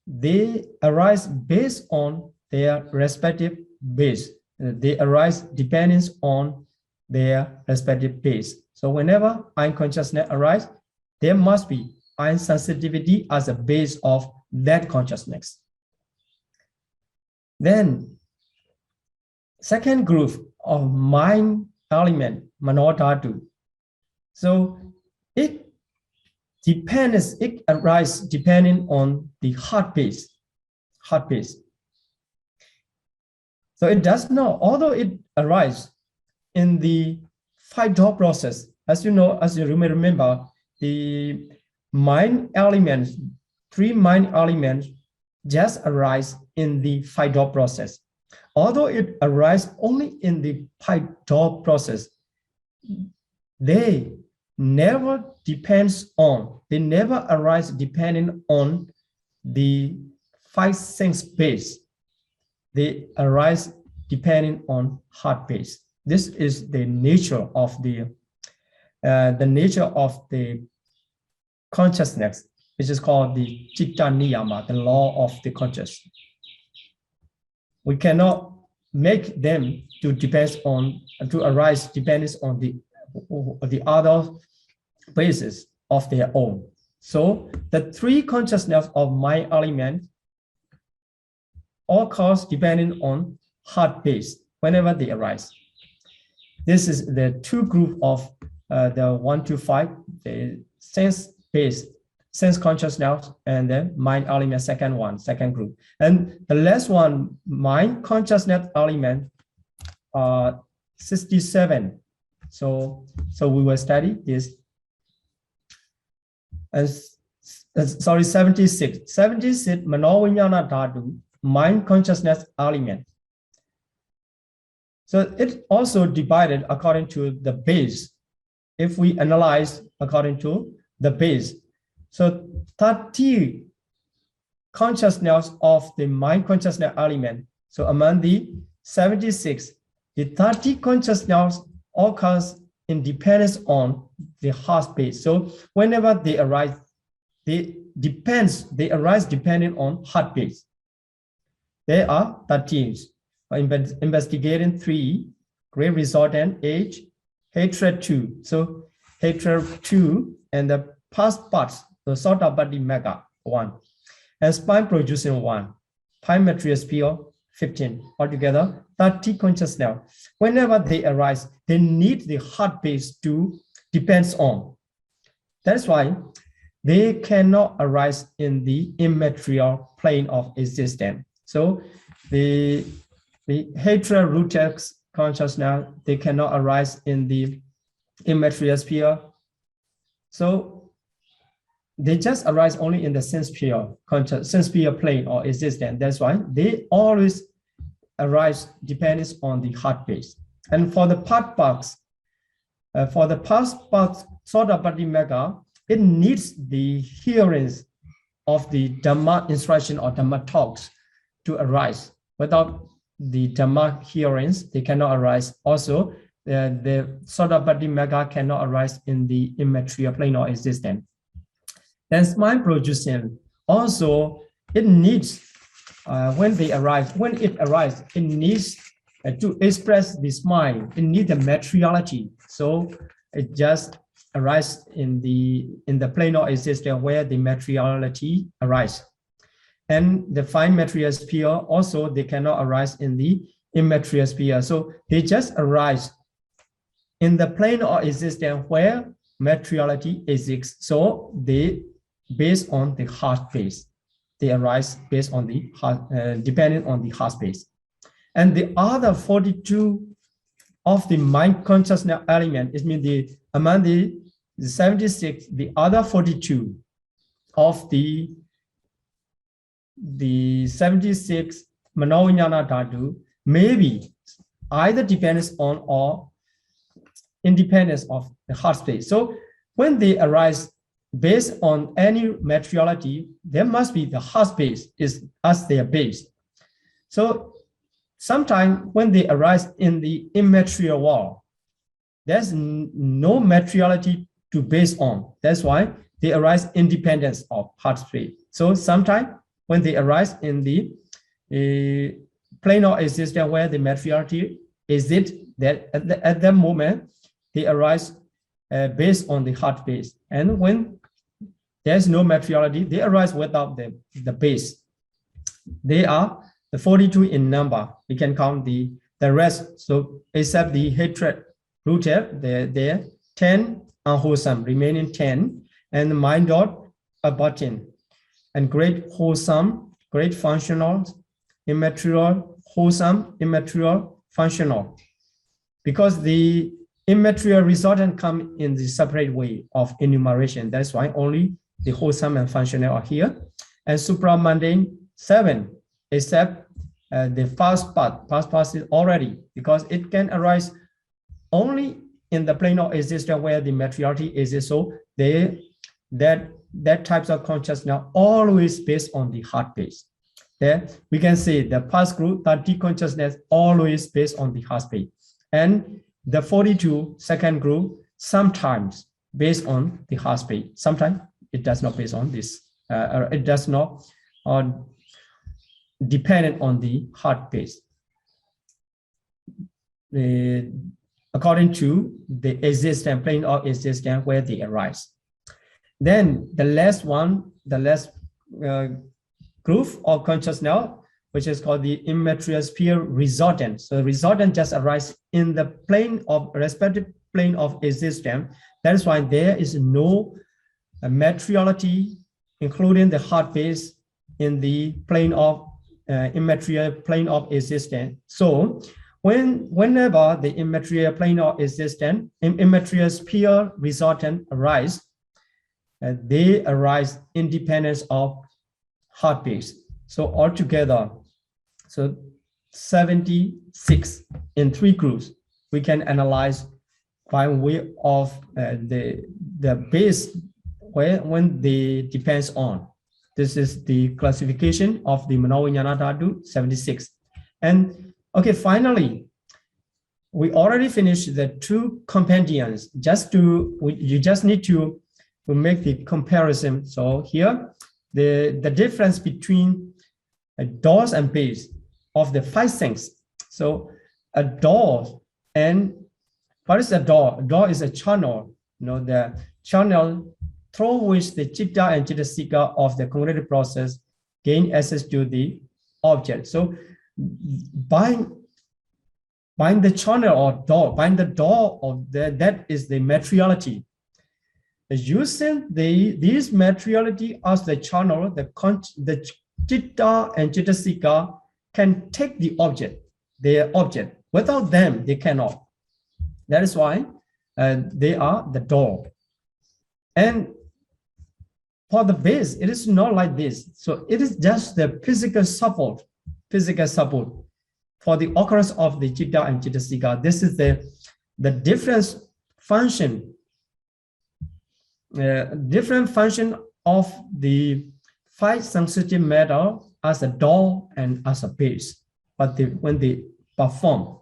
they arise based on their respective base. They arise depending on their respective base. So whenever eye consciousness arises, there must be eye sensitivity as a base of that consciousness. Then, second group of mind element, Mano Dhatu. So it arises depending on the heart base. So it does not, although it arises in the 5-door process, as you know, as you may remember, the mind elements, 3 mind elements just arise in the 5-door process. Although it arises only in the 5-door process, they never depends on, they never arise depending on the 5 sense base. They arise depending on heart base. This is the nature of the consciousness, which is called the Chitta Niyama, the law of the conscious. We cannot make them to arise dependence on the other bases of their own. So the 3 consciousness of mind element all cause depending on heart base whenever they arise. This is the 2 group of the 1 to 5, the sense-based, sense consciousness, and then mind element, second group. And the last one, mind consciousness element, 67. So we will study this. And 76. 76, Manovinyana Dhatu, mind consciousness element. So it also divided according to the base. If we analyze according to the base, so 30 consciousness of the mind consciousness element. So among the 76, the 30 consciousness occurs in dependence on the heart base. So whenever they arise, they arise depending on heart base. There are 13. Investigating 3, great result and age, hatred 2. So hatred 2 and the past parts, the sort of body mega 1, and spine producing 1, time material sphere 15. Altogether 30 consciousness. Whenever they arise, they need the heart base to depends on. That's why they cannot arise in the immaterial plane of existence. So the hatred rooted consciousness, they cannot arise in the immaterial sphere. So they just arise only in the sense sphere plane or existence. That's why they always arise depending on the heart base. And for the part box, for the past box sort of body mega, it needs the hearings of the Dhamma instruction or Dhamma talks to arise. Without the Dhamma hearings, they cannot arise. Also, the sort of body mega cannot arise in the immaterial plane or existence. Then mind producing also, it needs when it arises, it needs to express this mind. It needs the materiality. So it just arises in the plane of existence where the materiality arises. And the fine material sphere also, they cannot arise in the immaterial sphere. So they just arise in the plane of existence where materiality exists. So they based on the heart base. They arise based on the heart, depending on the heart base. And the other 42 of the mind consciousness element, it means among the 76, the other 42 of the 76 Manovinyana Dhatu maybe either dependence on or independence of the heart space. So when they arise based on any materiality, there must be the heart space is as their base. So sometimes when they arise in the immaterial world, there's no materiality to base on. That's why they arise independence of heart space. So sometimes when they arise in the plane of existence where the materiality exists, that at that moment they arise based on the heart base. And when there's no materiality, they arise without the base. They are the 42 in number. We can count the rest. So except the hatred rooted, they're 10 unwholesome, remaining 10, and the mind dot about 10. And great wholesome, great functional, immaterial, wholesome, immaterial, functional. Because the immaterial resultant come in the separate way of enumeration. That's why only the wholesome and functional are here. And supramundane 7, except the past part is already, because it can arise only in the plane of existence where the materiality exists. So that types of consciousness always based on the heart base. There we can say the first group, 30 consciousness, always based on the heart base, and the 42 second group sometimes based on the heart base. Sometimes it does not based on this. It does not dependent on the heart base. According to the existence, plane of existence where they arise. Then the last one, the last group of consciousness, which is called the immaterial sphere resultant. So resultant just arises in the plane of respective plane of existence. That is why there is no materiality, including the heart base, in the plane of immaterial plane of existence. So whenever the immaterial plane of existence, immaterial sphere resultant arise, they arise independent of heart base. So altogether, so 76 in 3 groups we can analyze by way of the base when they depends on. This is the classification of the Manovinyana Dhatu 76. And okay, finally, we already finished the 2 compendiums. You just need to make the comparison. So here, the difference between doors and base of the 5 things. So a door, and what is a door? A door is a channel, the channel through which the chitta and chittasika of the cognitive process gain access to the object. So by the channel or door, by the door of that is the materiality. Using these materiality as the channel, the chitta and chittasika can take the object, their object. Without them, they cannot. That is why they are the door. And for the base, it is not like this. So it is just the physical support for the occurrence of the chitta and chittasika. This is the different function of the 5 sensitive matter as a door and as a base. But when they perform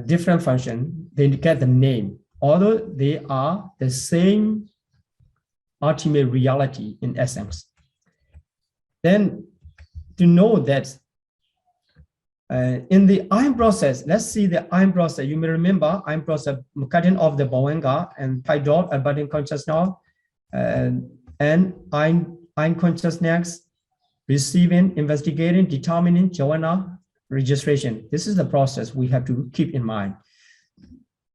different function, they get the name, although they are the same ultimate reality in essence. Then to know that in the iron process, let's see the iron process. You may remember iron process, cutting off the Bhavanga and pi dot abiding consciousness and iron consciousness, receiving, investigating, determining, jhana, registration. This is the process we have to keep in mind.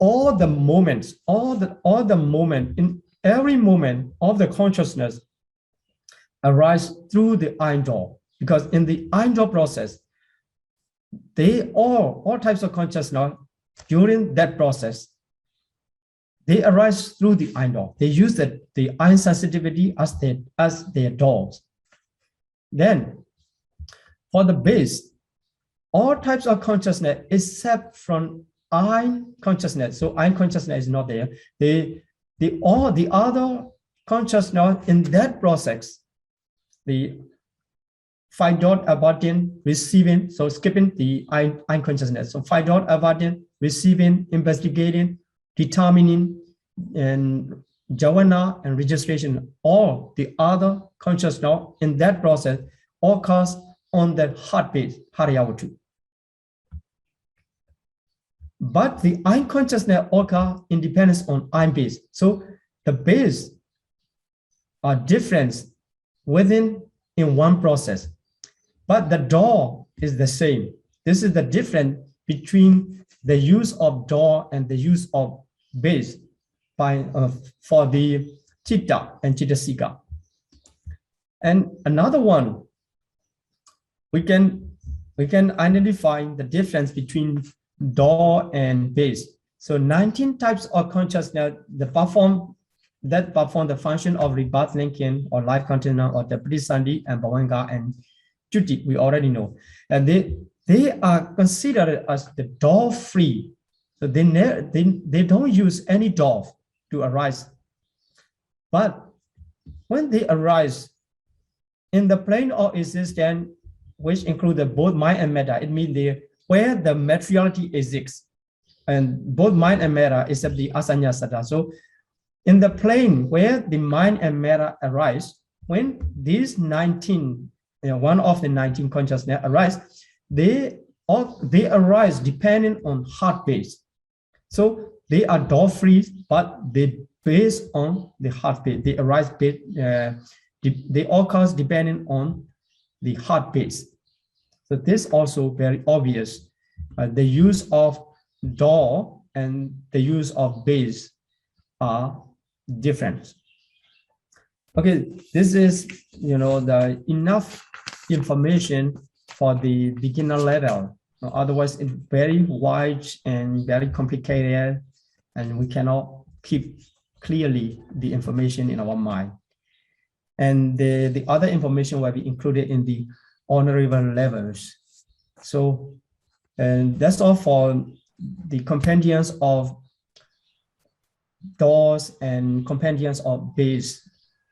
All the moments, in every moment of the consciousness arise through the iron door, because in the iron door process, they all types of consciousness during that process, they arise through the iron door. They use the iron sensitivity as their doors. Then for the base, all types of consciousness except from iron consciousness. So iron consciousness is not there. All the other consciousness in that process, the 5 dot abiding, receiving, so skipping the iron consciousness. So 5 dot abiding, receiving, investigating, determining, and jhana and registration. All the other consciousness in that process occurs on the heart base, Hariyavatu. But the iron consciousness occurs independence on iron base. So the base are different within in one process, but the door is the same. This is the difference between the use of door and the use of base for the chitta and chittasika. And another one, we can identify the difference between door and base. So 19 types of consciousness that perform the function of rebirth linking or life container or the Pradisandhi and Bhavanga and we already know. And they are considered as the door-free So they don't use any door to arise. But when they arise in the plane of existence, which include both mind and matter, it means where the materiality exists, and both mind and matter except the asanya sattva. So in the plane where the mind and matter arise, when these 19, one of the 19 consciousness arise, they arise depending on heartbeat. So they are door free, but they based on the heartbeat. They arise they occur depending on the heartbeat. So this also very obvious. The use of door and the use of base are different. Okay, this is the enough information for the beginner level. Otherwise, it's very wide and very complicated, and we cannot keep clearly the information in our mind. And the other information will be included in the honorable levels. So, and that's all for the compendiums of doors and compendiums of base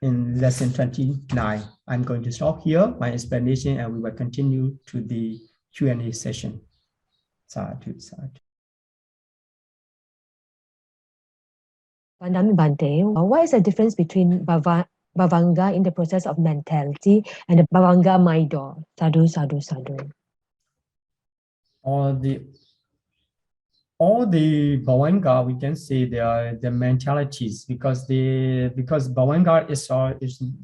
in lesson 29. I'm going to stop here my explanation, and we will continue to the Q&A session. Sādhu, Sādhu. Vandami Bante, what is the difference between bhavanga in the process of mentality and the bhavanga mind door? Sādhu, Sādhu, Sādhu. All the bhavanga, we can say they are the mentalities, because bhavanga is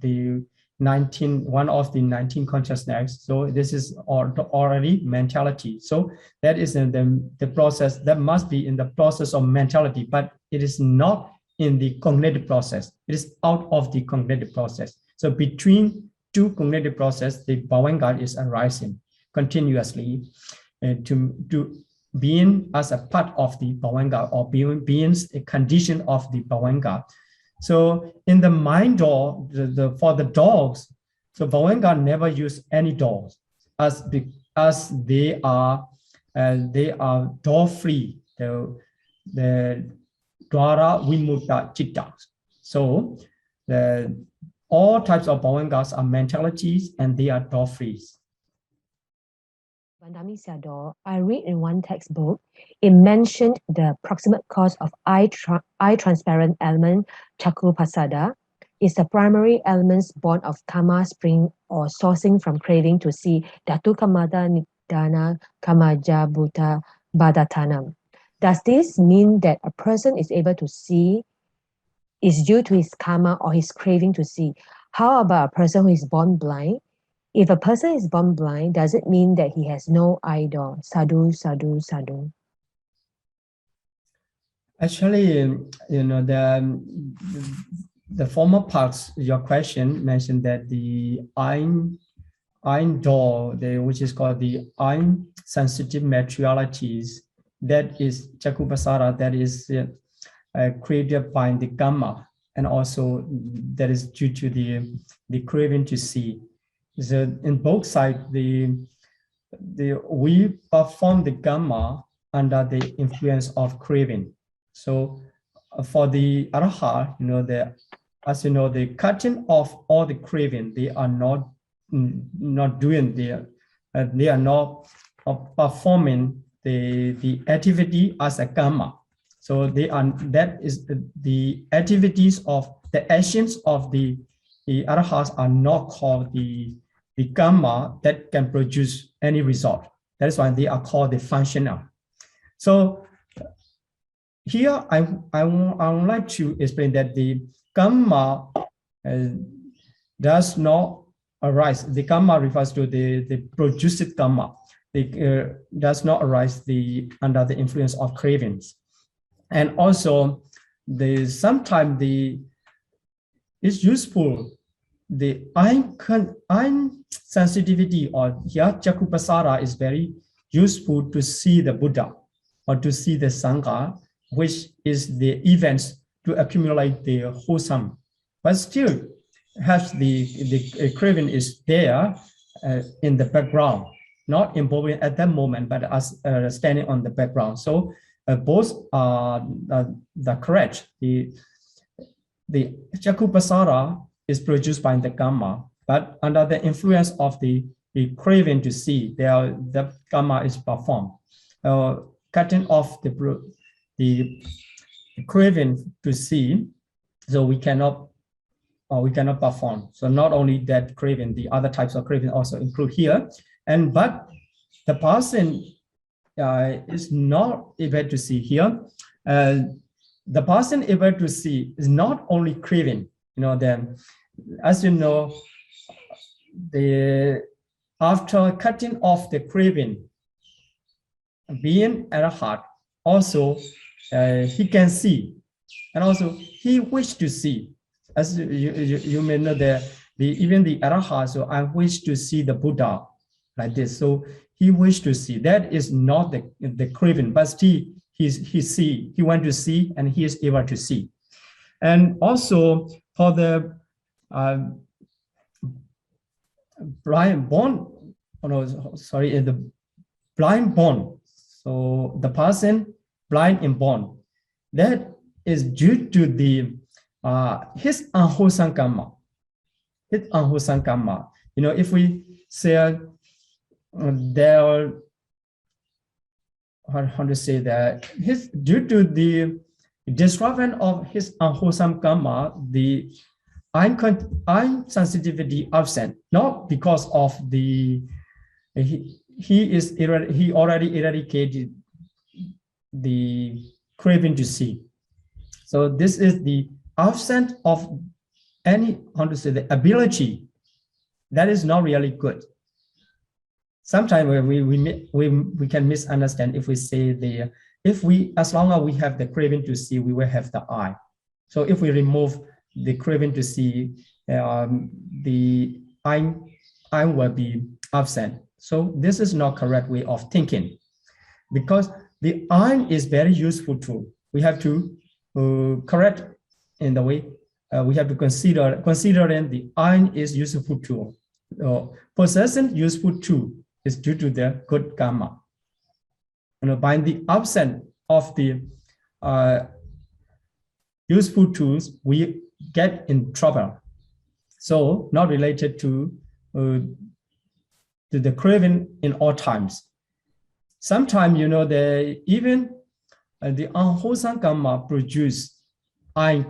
the one of the 19 consciousness. So this is already mentality. So that is in the process, that must be in the process of mentality, but it is not in the cognitive process. It is out of the cognitive process. So between two cognitive process, the bhavanga is arising continuously to being as a part of the bhavanga, or being a condition of the bhavanga. So in the mind door, for the dogs, so bhavanga never use any doors, as they are door free. The dwara vimutta citta. So all types of bhavangas are mentalities, and they are door free. Vandami Sayadaw, I read in one textbook, it mentioned the proximate cause of eye transparent element, Chakku Pasada, is the primary elements born of karma spring or sourcing from craving to see Dhatu Kamada Nidana Kamaja Bhuta Badatanam. Does this mean that a person is able to see is due to his karma or his craving to see? How about a person who is born blind? If a person is born blind, does it mean that he has no eye door? Sādhu, Sādhu, Sādhu. Actually, the former parts of your question mentioned that the eye door, which is called the eye sensitive materialities, that is Chakku Pasada, that is created by the karma, and also that is due to the craving to see. So in both sides, we perform the karma under the influence of craving. So for the arhat, the cutting off all the craving, they are not doing they are not performing the activity as a karma. So that is the activities of the actions of the arhats are not called the karma that can produce any result. That's why they are called the functional. So here I would like to explain that the karma does not arise. The karma refers to the produced karma. It does not arise under the influence of cravings. And also sometimes it's useful. The eye sensitivity, or here Chakku Pasada, is very useful to see the Buddha or to see the Sangha, which is the events to accumulate the wholesome. But still has the craving is there in the background, not involving at that moment, but as standing on the background. So both are the correct. The Chakupasara is produced by the gamma, but under the influence of the craving to see, the gamma is performed. Cutting off the craving to see, so we cannot perform. So not only that craving, the other types of craving also include here. But the person is not able to see here. The person able to see is not only craving. Then, as you know, after cutting off the craving, being arahat, also he can see, and also he wished to see. As you may know, even the arahat, so I wish to see the Buddha like this. So he wished to see. That is not the craving, but he want to see, and he is able to see. And also for the blind born, the blind born. So the person blind and born, that is due to his unwholesome karma. His unwholesome karma. If we say there, how to say that, due to the disruption of his unwholesome karma, the eye sensitivity absent, not because of he already eradicated the craving to see. So this is the absence of any, the ability. That is not really good. Sometimes we can misunderstand if we say as long as we have the craving to see, we will have the eye. So if we remove the craving to see, the eye will be absent. So this is not correct way of thinking, because the eye is very useful tool. We have to correct in the way we have to considering the eye is useful tool. Possessing useful tool is due to the good karma. By the absence of the useful tools, we get in trouble. So not related to the craving in all times. Sometimes, even the unwholesome karma produce eye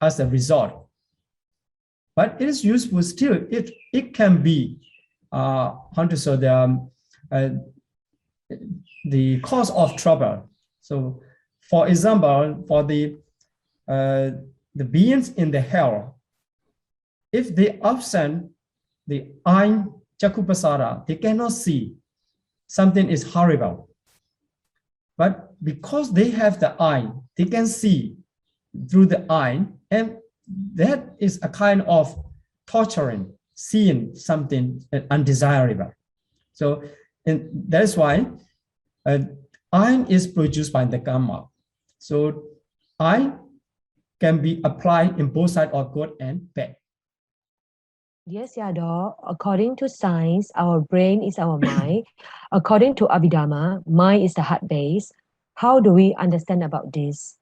as a result. But it is useful still. It can be the cause of trouble. So, for example, for the beings in the hell, if they absent the eye chakupasara, they cannot see something is horrible. But because they have the eye, they can see through the eye, and that is a kind of torturing, seeing something undesirable. So, and that's why eye is produced by the karma. So eye can be applied in both sides of good and bad. Yes, Yado. According to science, our brain is our mind. According to Abhidhamma, mind is the heart base. How do we understand about this?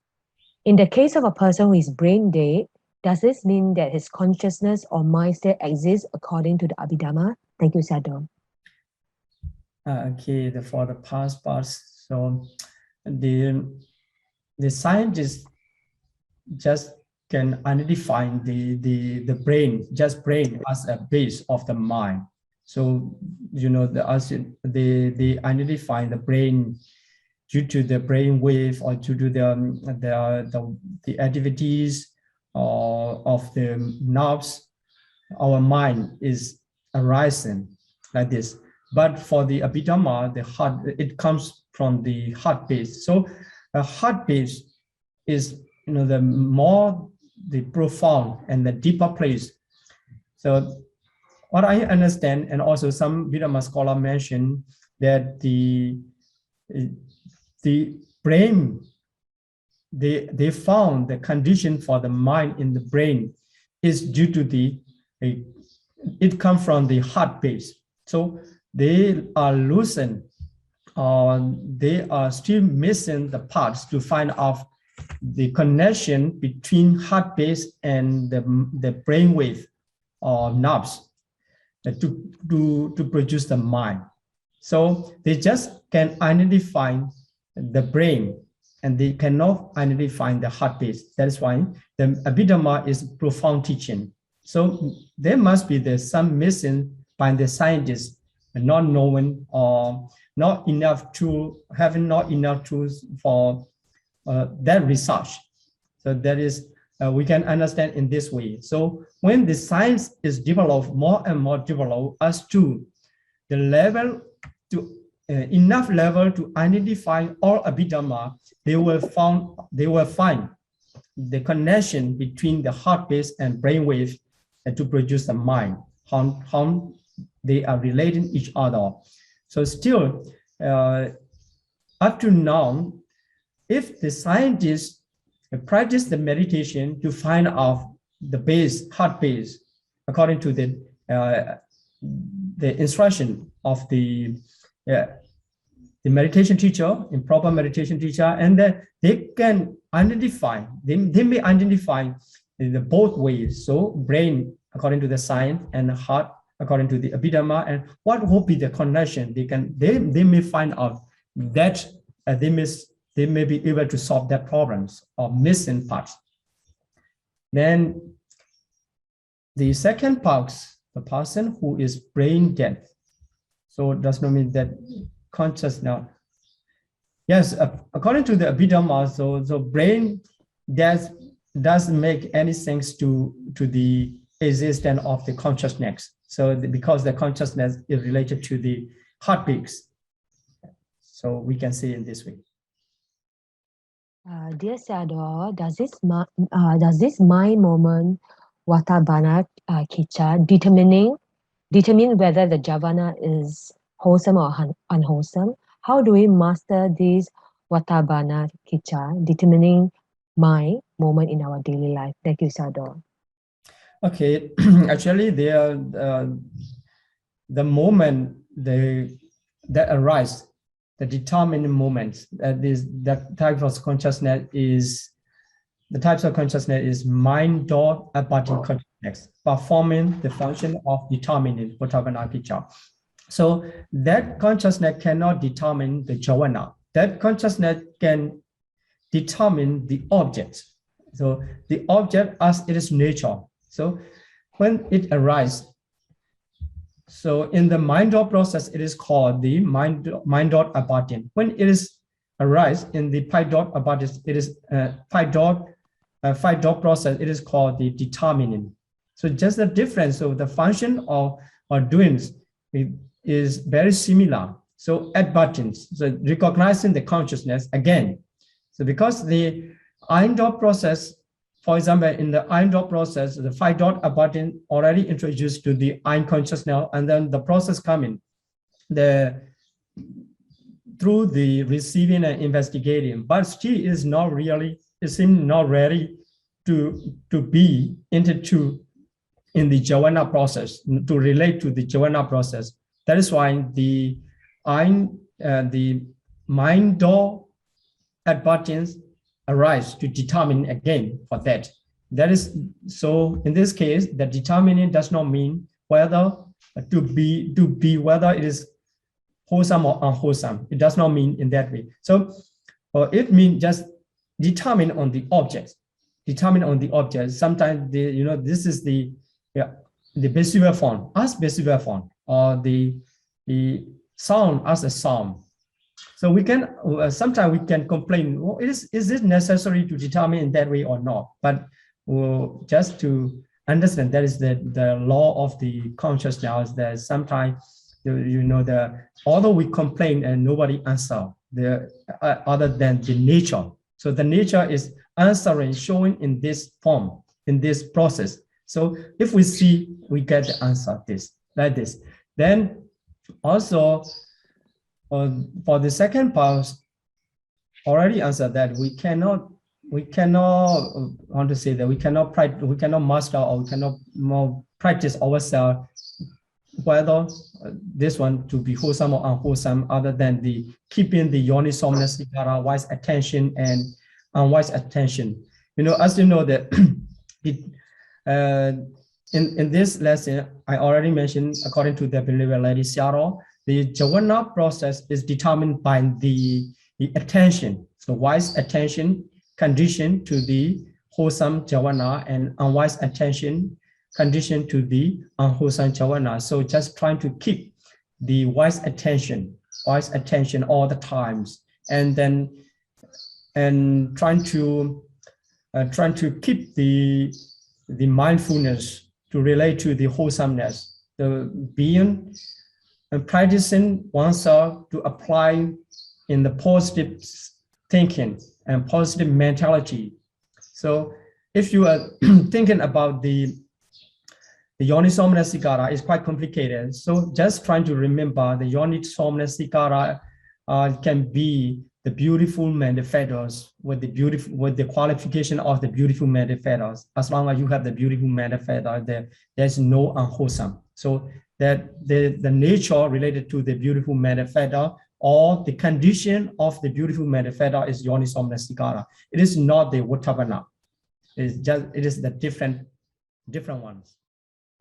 In the case of a person who is brain dead, does this mean that his consciousness or mind still exists according to the Abhidhamma? Thank you, Sādhu. Okay, for the past parts, so the scientists just can identify the brain, just brain as a base of the mind. So they identify the brain due to the brain wave or due to the activities of the nerves. Our mind is arising like this. But for the Abhidhamma, the heart, it comes from the heart base. So the heart base is the profound and the deeper place. So what I understand, and also some Abhidhamma scholar mentioned that the brain, they found the condition for the mind in the brain is due to it comes from the heart base. So they are loosened they are still missing the parts to find out the connection between heartbeat and the brainwave or nerves to produce the mind. So they just can identify the brain and they cannot identify the heartbeat. That is why the Abhidhamma is profound teaching. So there must be some missing by the scientists, not knowing or not enough to having not enough tools for that research. So that is we can understand in this way. So when the science is developed more and more developed as to the level to enough level to identify all Abhidhamma, they will find the connection between the heartbeat and brainwave to produce the mind, how they are relating each other. So still, up to now, if the scientists practice the meditation to find out the base, heart base, according to the instruction of the meditation teacher, improper meditation teacher, and then they can identify, they may identify the both ways. So brain according to the science and heart according to the Abhidhamma, and what will be the connection? They may find out that they may be able to solve their problems or missing parts. Then the second part, the person who is brain dead. So it does not mean that conscious now. Yes, according to the Abhidhamma, so brain death doesn't make any sense to the existence of the consciousness. So because the consciousness is related to the heartbeats. So we can see in this way. Dear Sādhu, does this mind moment Vatabana Kicha determine whether the Javana is wholesome or unwholesome? How do we master this Vatabana Kicha, determining mind moment in our daily life? Thank you, Sādhu. Okay, actually, the moment that arise, the determining moments, that type of consciousness is mind-abiding consciousness, performing the function of determining Vatabana Kicha. So that consciousness cannot determine the Javana. That consciousness can determine the object. So the object as it is nature. So when it arises, so in the mind dot process, it is called the mind dot abiding. When it is arise in the pi dot abiding, it is pi dot process, it is called the determining. So just the difference of the function or doings is very similar. So at buttons, so recognizing the consciousness again. So because the iron dot process, for example, in the iron dot process, the 5 dot button already introduced to the iron consciousness, and then the process coming through the receiving and investigating, but still is not really, it seems not ready to be into in the Javana process, to relate to the Javana process. That is why the mind door at buttons arise to determine again for that. That is, so in this case, the determining does not mean whether to be whether it is wholesome or unwholesome. It does not mean in that way. So it means just determine on the object. Determine on the object. Sometimes this is the visual form as visual form, or the sound as a sound. So we can sometimes we can complain, well, is it necessary to determine in that way or not? But just to understand, that is the law of the consciousness, that sometimes although we complain and nobody answer other than the nature. So the nature is answering, showing in this form, in this process. So if we see, we get the answer like this. Then also for the second part, already answered that we cannot want to say that we cannot master or we cannot more practice ourselves whether this one to be wholesome or unwholesome, other than the keeping the yoniso manasikara, wise attention and unwise attention. As you know that in this lesson, I already mentioned, according to the believer lady Sādhu, the jhana process is determined by the attention. So wise attention condition to the wholesome jhana and unwise attention condition to the unwholesome jhana. So just trying to keep the wise attention all the times, and trying to keep the mindfulness to relate to the wholesomeness, the being and practicing oneself to apply in the positive thinking and positive mentality. So if you are thinking about the yoniso manasikara is quite complicated. So just trying to remember the yoniso manasikara can be the beautiful manifestos with the qualification of the beautiful manifestos. As long as you have the beautiful manifesto, there's no unwholesome. So that the nature related to the beautiful manifesto or the condition of the beautiful manifesto is yoniso manasikara. It is not the Vatavana. It is the different ones.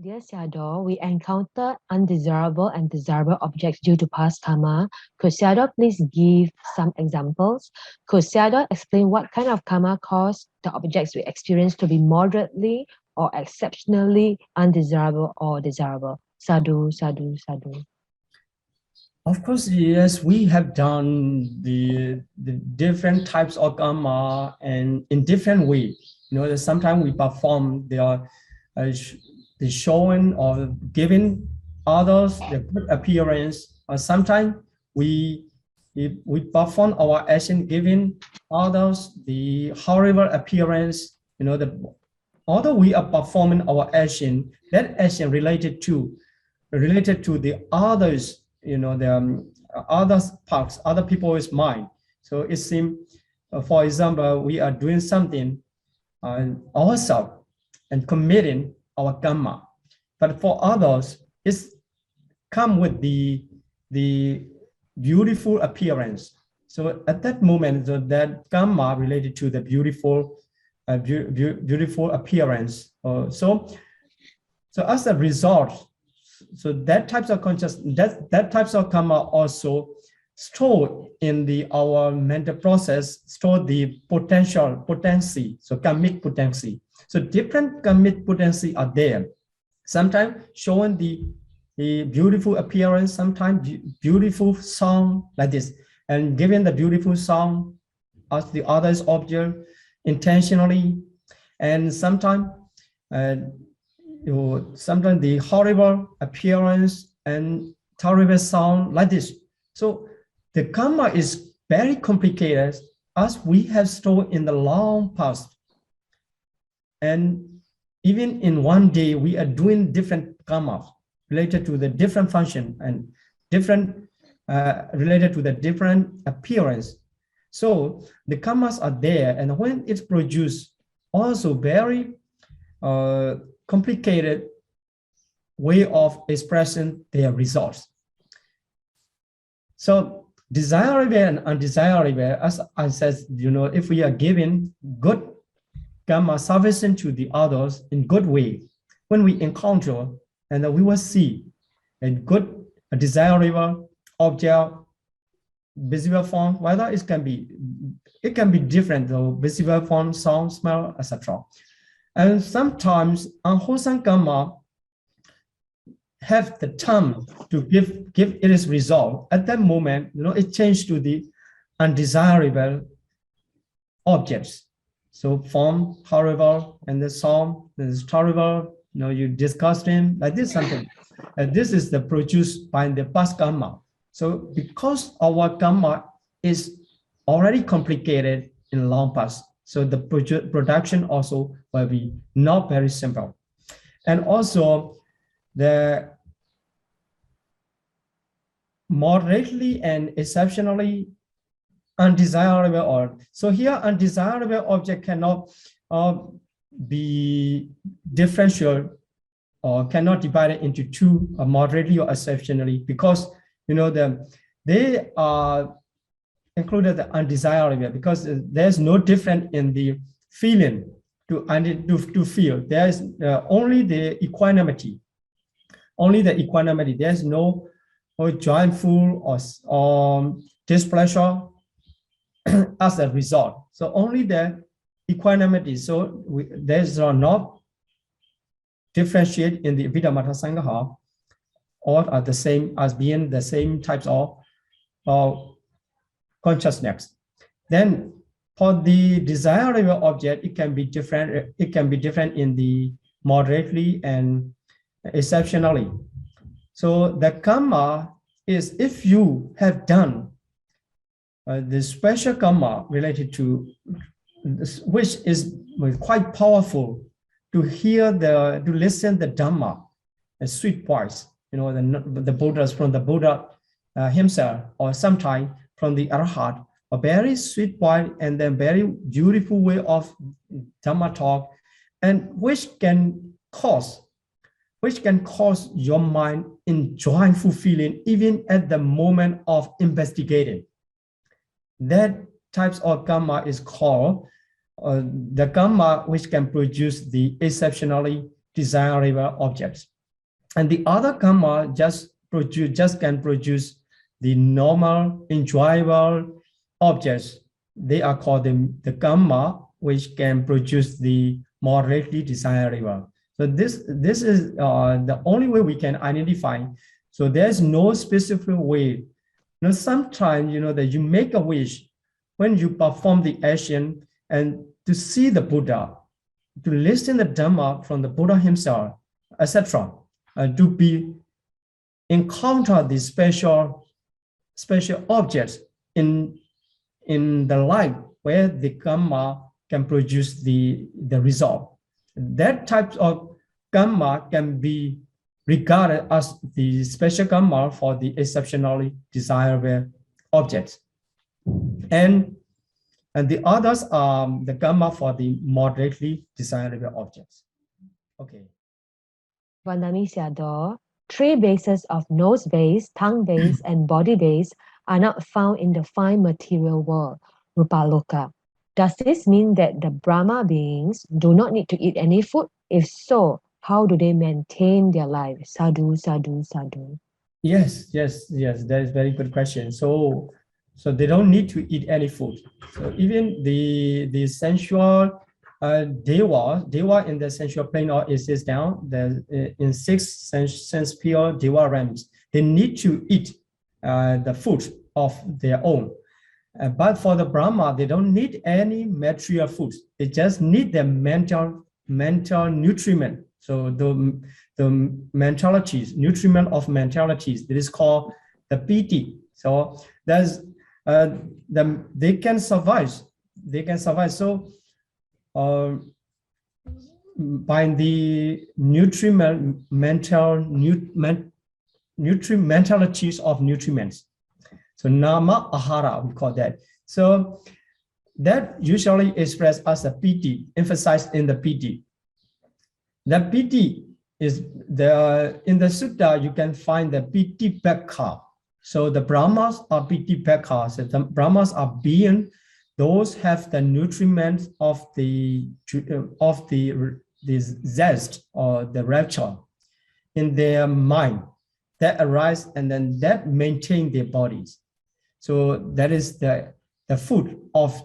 Dear Sādhu, we encounter undesirable and desirable objects due to past karma. Could Sādhu please give some examples? Could Sādhu explain what kind of karma caused the objects we experience to be moderately or exceptionally undesirable or desirable? Sādhu, Sādhu, Sādhu. Of course, yes, we have done the different types of karma and in different ways. Sometimes we perform the showing or giving others the good appearance, or sometimes we perform our action giving others the horrible appearance. Although we are performing our action, that action related to the others, the other parts, other people's mind. So it seems, for example, we are doing something ourselves and committing our karma, but for others, it's come with the beautiful appearance. So at that moment, that karma related to the beautiful appearance. So as a result, so that types of consciousness, that types of karma also store in our mental process, store the potency, so karmic potency. So different karmic potency are there. Sometimes showing the beautiful appearance, sometimes beautiful song like this, and giving the beautiful song as the other's object intentionally, and sometimes sometimes the horrible appearance and terrible sound like this. So the karma is very complicated, as we have stored in the long past. And even in one day, we are doing different karma related to the different function and different related to the different appearance. So the karmas are there, and when it's produced, also very complicated way of expressing their results. So desirable and undesirable, as I said, if we are giving good karma servicing to the others in good way, when we encounter, and we will see a desirable object, visible form, whether it can be different, though, visible form, sound, smell, etc. And sometimes unwholesome karma have the time to give its result. At that moment, it changed to the undesirable objects. So form horrible, and the sound is horrible. You disgust him like this something. And this is the produced by the past karma. So because our karma is already complicated in long past, so the production also will be not very simple. And also the moderately and exceptionally undesirable, or so here undesirable object cannot be differential or cannot divide it into two, moderately or exceptionally, because they are included the undesirable, because there's no difference in the feeling to feel. There is only the equanimity. Only the equanimity. There's no joyful or displeasure as a result. So only the equanimity. So there's not differentiate in the Abhidhamma Sangaha, or are the same as being the same types of consciousness. Then for the desirable object, it can be different. It can be different in the moderately and exceptionally. So the karma is if you have done the special karma related to this, which is quite powerful to hear to listen the Dhamma, a sweet voice, the Buddhas from the Buddha himself, or sometimes from the Arhat, a very sweet voice and then very beautiful way of Dhamma talk, and which can cause your mind in joyful feeling even at the moment of investigating. That types of karma is called the karma which can produce the exceptionally desirable objects. And the other karma just can produce the normal, enjoyable objects. They are called the karma which can produce the moderately desirable. So this is the only way we can identify. So there's no specific way. Sometimes that you make a wish when you perform the action and to see the Buddha, to listen the Dhamma from the Buddha himself, etc., to encounter these special objects in the life where the karma can produce the result. That type of karma can be regarded as the special karma for the exceptionally desirable objects. And the others are the karma for the moderately desirable objects. Okay. Vandami Sādhu, 3 bases of nose base, tongue base, and body base are not found in the 5 material world, Rupaloka. Does this mean that the Brahma beings do not need to eat any food? If so, how do they maintain their life? Sadhu, sadhu, sadhu. Yes, that is very good question. So they don't need to eat any food. So even the sensual deva in the sensual plane or exists down, in 6 sense pure deva realms, they need to eat the food of their own. But for the Brahma, they don't need any material food. They just need the mental nutriment. So the mentalities, nutriment of mentalities, it is called the piti. So there's they can survive. So by the mentalities of nutriments. So nama ahara, we call that. So that usually expressed as a piti, emphasized in the piti. The piti is in the sutta, you can find the piti pekha. So the Brahmas are piti pekha. So the Brahmas are being, those have the nutriment of the zest or the rapture in their mind that arise and then that maintain their bodies. So that is the food of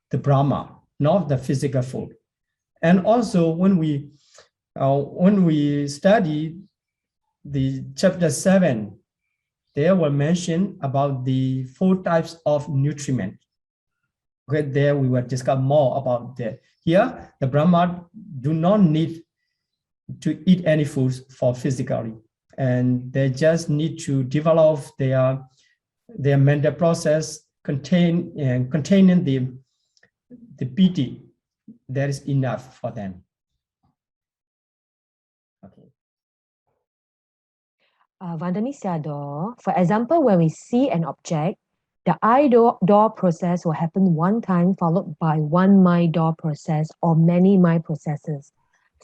the Brahma, not the physical food. And also when we study the chapter 7, there were mentioned about the 4 types of nutriment. Okay, there we will discuss more about that. Here, the Brahma do not need to eat any foods for physically, and they just need to develop their mental process containing the piti. That is enough for them. Okay. Vandami Sādhu, for example, when we see an object, the eye door process will happen one time followed by one mind door process or many mind processes.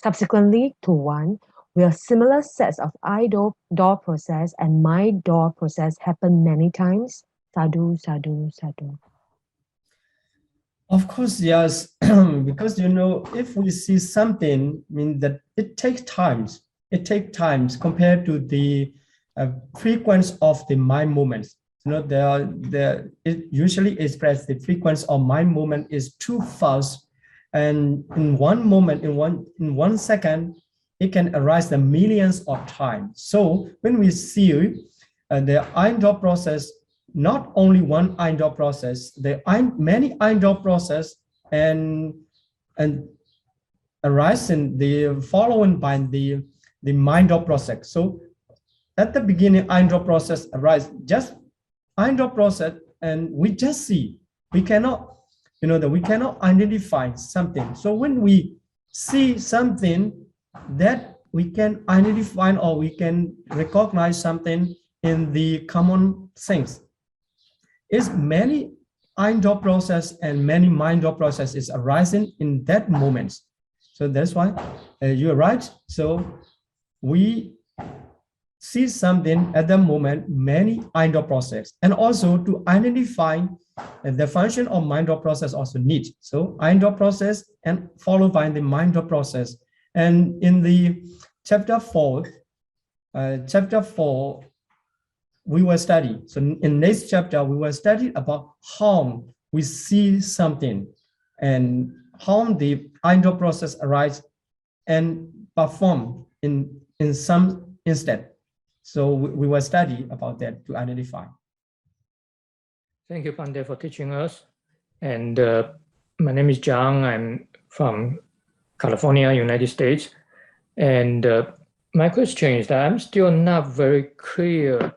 Subsequently to one, will similar sets of I-door process and my-door process happen many times? Sādhu, Sādhu, Sādhu. Of course, yes, because if we see something, I mean that it takes times. It takes times compared to the frequency of the mind movements. It usually express the frequency of mind movement is too fast, and in one moment, in one second, it can arise the millions of times. So when we see the I-door process, not only one I-door process, many I-door process and arise in the following by the mind-door process. So at the beginning, I-door process arise, just I-door process, and we just see. We cannot, we cannot identify something. So when we see something that we can identify or we can recognize something in the common things, is many I-door process and many mind-door process is arising in that moment. So that's why you're right. So we see something at the moment, many I-door process, and also to identify the function of mind-door process also need. So I-door process and followed by the mind-door process. And in the chapter 4, we will study. So in next chapter, we will study about how we see something and how the I-door process arise and perform in some instant. So we will study about that to identify. Thank you, Pandey, for teaching us. And my name is Zhang. I'm from California, United States. And my question is that I'm still not very clear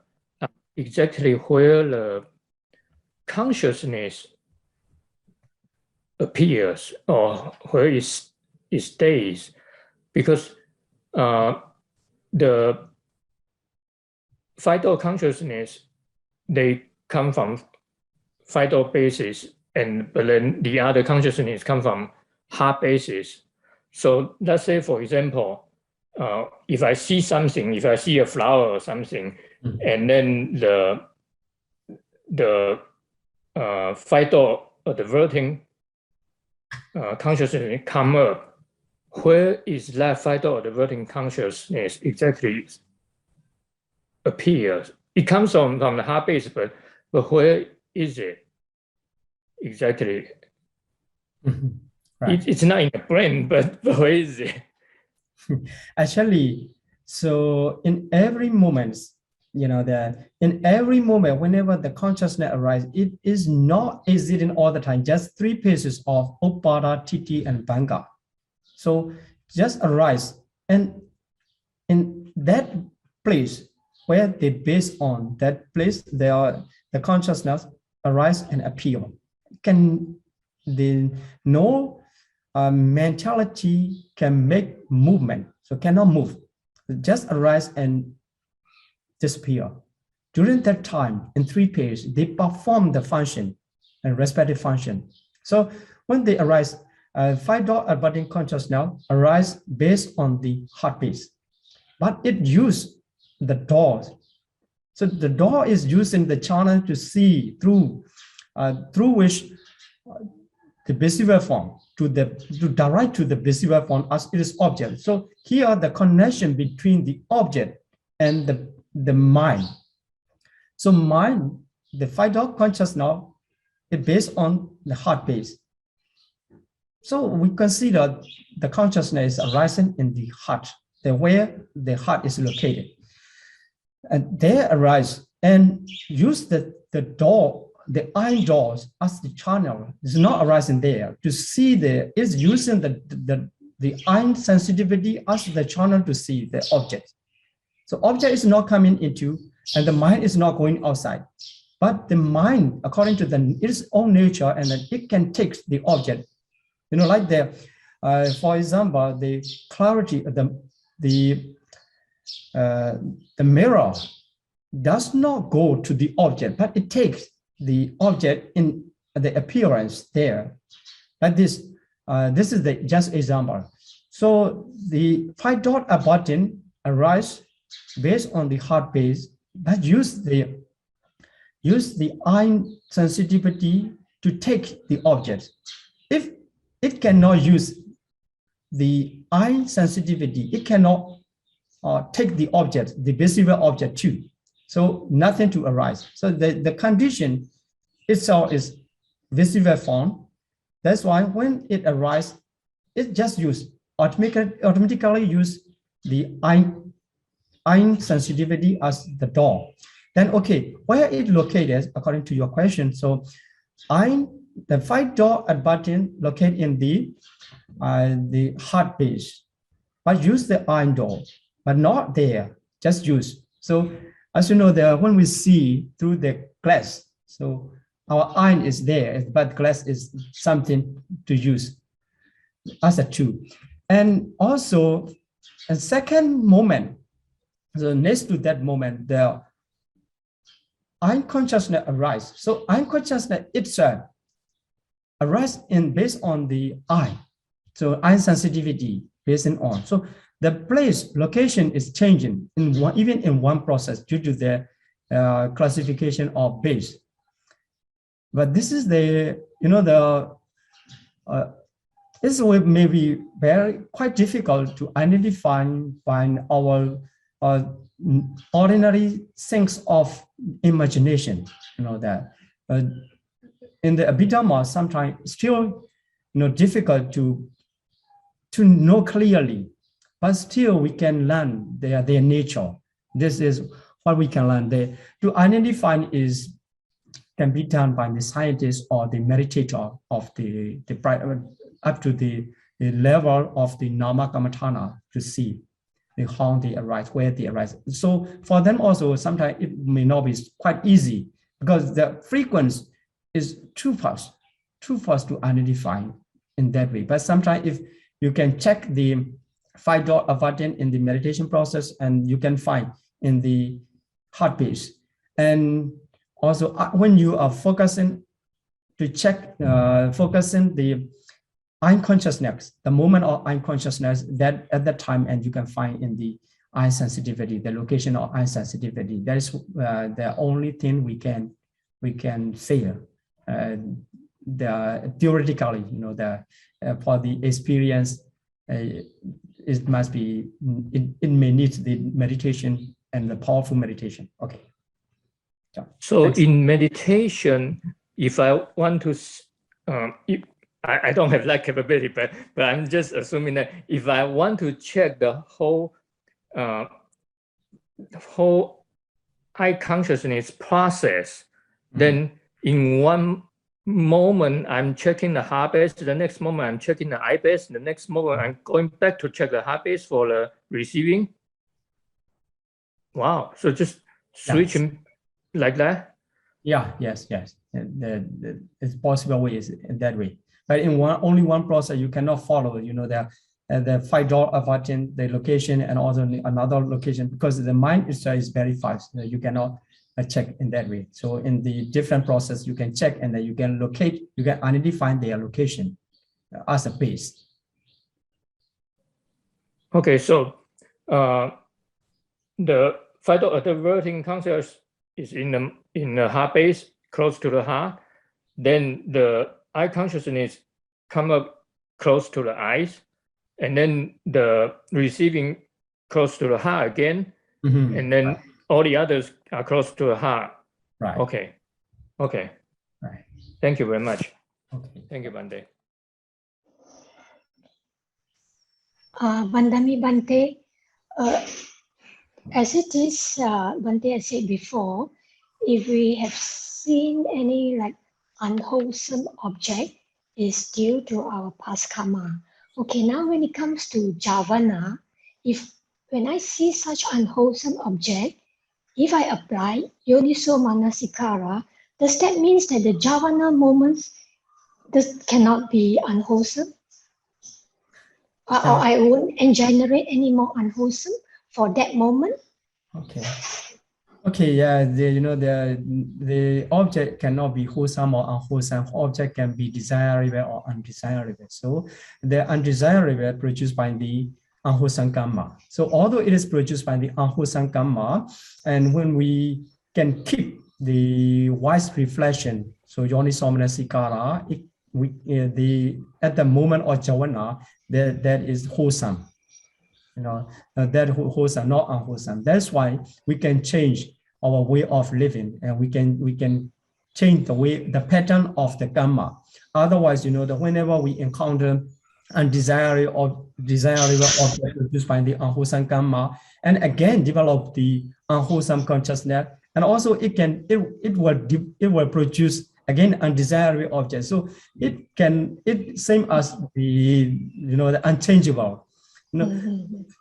exactly where the consciousness appears or where it stays, because the five-door consciousness, they come from five-door basis, but then the other consciousness come from heart basis. So let's say, for example, if I see something, if I see a flower or something, and then the five-door or the verting consciousness come up, where is that five-door or the verting consciousness exactly appears? It comes from the heart base, but where is it exactly? Right. It's not in the brain, but where is it? Actually, so in every moment, in every moment, whenever the consciousness arises, it is not existing all the time, just three pieces of Upada, Titi, and Banga. So just arise, and in that place where they base on that place, the consciousness arise and appear. No mentality can make movement, so cannot move. Just arise and disappear. During that time, in three pairs, they perform the function and respective function. So when they arise, five-door abiding consciousness arise based on the heart base, but it uses the door. So the door is using the channel to see through which the visible form to direct to the visible form as it is object. So here the connection between the object and the mind. So mind, the five-door consciousness is based on the heart base. So we consider the consciousness arising in the heart, where the heart is located. And they arise and use the door, the iron doors as the channel. It's not arising there. To see it's using the iron sensitivity as the channel to see the object. So object is not coming into, and the mind is not going outside. But the mind, according to its own nature, and then it can take the object. Like for example, the clarity of the mirror does not go to the object, but it takes the object in the appearance there. Like this. This is the just example. So the five-door button arise based on the heart base, but use the ion sensitivity to take the object. If it cannot use the ion sensitivity, it cannot take the object, the visible object too. So nothing to arise. So the condition itself is visible form. That's why when it arises, it just automatically use the ion sensitivity as the door. Then okay, where it located according to your question? So the 5 door at button located in the heart base, but use the ion door, but not there, just use. So as you know, when we see through the glass, so our ion is there, but glass is something to use as a tool. And also a second moment, so next to that moment, the ion consciousness arises. So ion consciousness itself arises based on the ion. So ion sensitivity based on. So the place, location is changing even in one process due to the classification of base. But this is this may be quite difficult to identify by our ordinary things of imagination. That in the Abhidhamma, sometimes still difficult to know clearly, but still we can learn their nature. This is what we can learn. To identify can be done by the scientist or the meditator of the up to the level of the Nama Kamatana to see how they arise, where they arise. So for them also, sometimes it may not be quite easy because the frequency is too fast to identify in that way. But sometimes if you can check the 5 dot button in the meditation process, and you can find in the heart base. And also when you are focusing to check, focusing the ion consciousness, the moment of ion consciousness, that at that time, and you can find in the ion sensitivity, the location of ion sensitivity. That is the only thing we can say. Theoretically, for the experience, it must be, it may need the meditation and the powerful meditation. Okay. So thanks. In meditation, if I want to, I don't have that capability, but I'm just assuming that if I want to check the whole eye consciousness process, then in one moment I'm checking the heart base, the next moment I'm checking the eye base, the next moment I'm going back to check the heart base for the receiving. Wow! So just switching like that. Yeah. Yes. It's possible way is in that way. But in only one process, you cannot follow. The 5 dot button, the location, and also another location, because the mind itself is very fast. You cannot check in that way. So in the different process, you can check, and then you can locate, you can identify their location as a base. Okay, so the 5 dot averting consciousness is in the heart base, close to the heart. Then the eye consciousness come up close to the eyes, and then the receiving close to the heart again, and then all the others are close to the heart. Right. Okay. Right. Thank you very much. Okay. Thank you, Bante. Bandami Bante, as it is, Bante has said before, if we have seen any unwholesome object, is due to our past karma. Okay, now when it comes to jhavana, when I see such unwholesome object, if I apply yoniso manasikara, does that mean that the jhavana moments cannot be unwholesome? Or I won't generate any more unwholesome for that moment? Okay, yeah, the object cannot be wholesome or unwholesome. Object can be desirable or undesirable. So the undesirable produced by the unwholesome karma. So although it is produced by the unwholesome karma, and when we can keep the wise reflection, so yoniso manasikara, at the moment of jhana, that is wholesome. That wholesome, not unwholesome. That's why we can change our way of living, and we can change the pattern of the karma. Otherwise, whenever we encounter undesirable object produced by the unwholesome karma, and again develop the unwholesome consciousness, and also it will produce again undesirable objects. So it same as the unchangeable.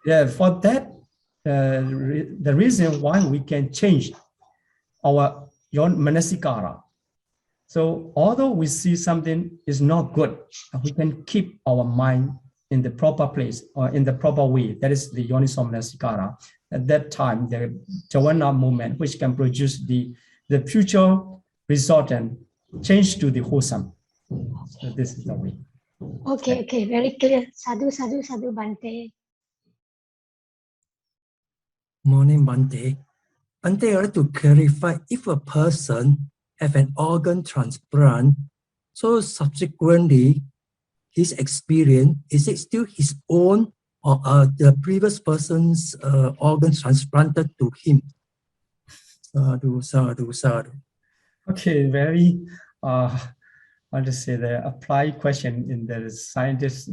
Yeah, for that, the reason why we can change our manasikara. So although we see something is not good, we can keep our mind in the proper place or in the proper way. That is the yoniso manasikara. At that time, the jhana movement, which can produce the future result and change to the wholesome. So this is the way. Okay, very clear. Sadhu, Bante. Morning, Bante. Bante, I like to clarify, if a person have an organ transplant, so subsequently his experience, is it still his own or the previous person's organ transplanted to him? Sadhu. Okay, very I just say the applied question in the scientist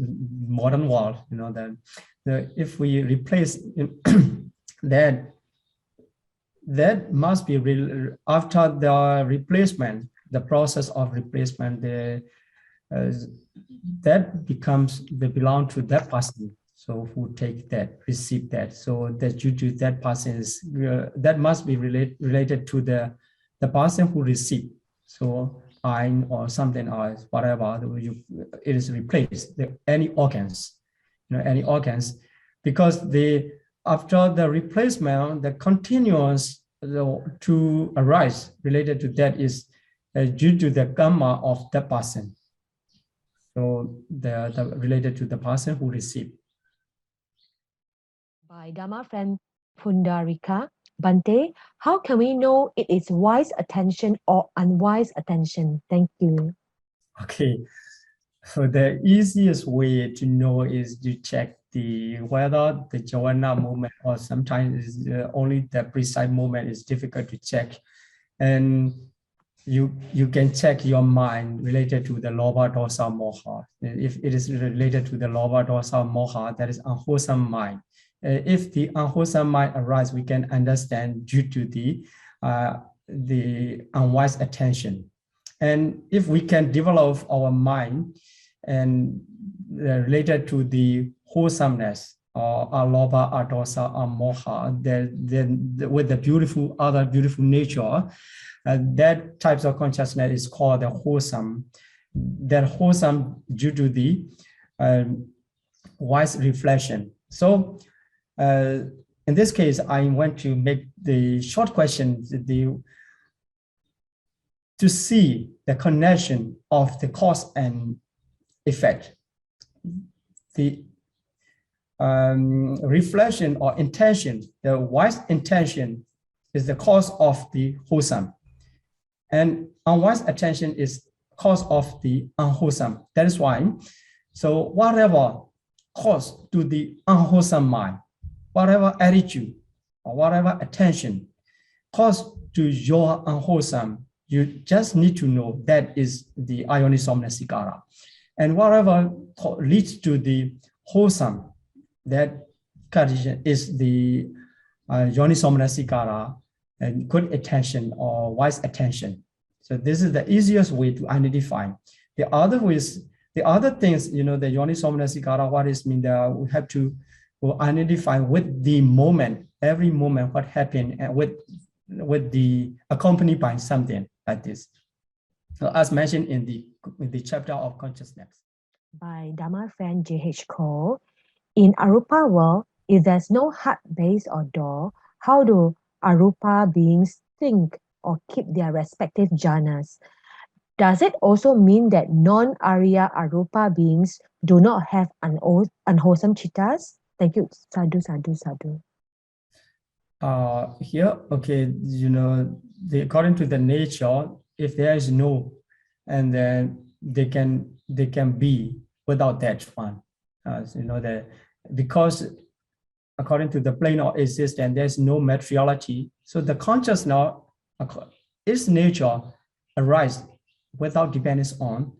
modern world. That if we replace that must be after the replacement, the process of replacement, that belong to that person. So who take that, receive that. So that due to that person that must be related to the person who received. So or something else, whatever, it is replaced. Any organs, because after the replacement, the continuous to arise related to that is due to the karma of that person. So the related to the person who received. By Dharma friend Pundarika, Bante, how can we know it is wise attention or unwise attention? Thank you. Okay, so the easiest way to know is to check whether the jhana movement, or sometimes only the precise movement is difficult to check, and you can check your mind related to the lobha, dosa, moha. If it is related to the lobha, dosa, moha, that is unwholesome mind. If the unwholesome mind arises, we can understand due to the unwise attention. And if we can develop our mind and related to the wholesomeness, or alobha, dosa, moha, then with the other beautiful nature, that types of consciousness is called the wholesome. That wholesome due to the wise reflection. So in this case, I want to make the short question to see the connection of the cause and effect. The reflection or intention, the wise intention is the cause of the wholesome, and unwise attention is cause of the unwholesome. That is why, so whatever cause to the unwholesome mind, whatever attitude or whatever attention cause to your unwholesome, you just need to know that is the yoniso manasikara. And whatever leads to the wholesome, that condition is the yoniso manasikara, and good attention or wise attention. So this is the easiest way to identify. The other things, the yoniso manasikara, what is mean that we have to identify with the moment, every moment, what happened, and with the accompanied by something like this. So as mentioned in the chapter of consciousness. By Dharma friend J.H. Cole, in Arupa world, if there's no hut, base, or door, how do Arupa beings think or keep their respective jhanas? Does it also mean that non-Arya Arupa beings do not have unwholesome chittas? Thank you. Sadhu, sadhu, sadhu. Here, okay, according to the nature, if there is no, and then they can be without that one. Because according to the plane of existence, there's no materiality. So the consciousness, its nature, arise without dependence on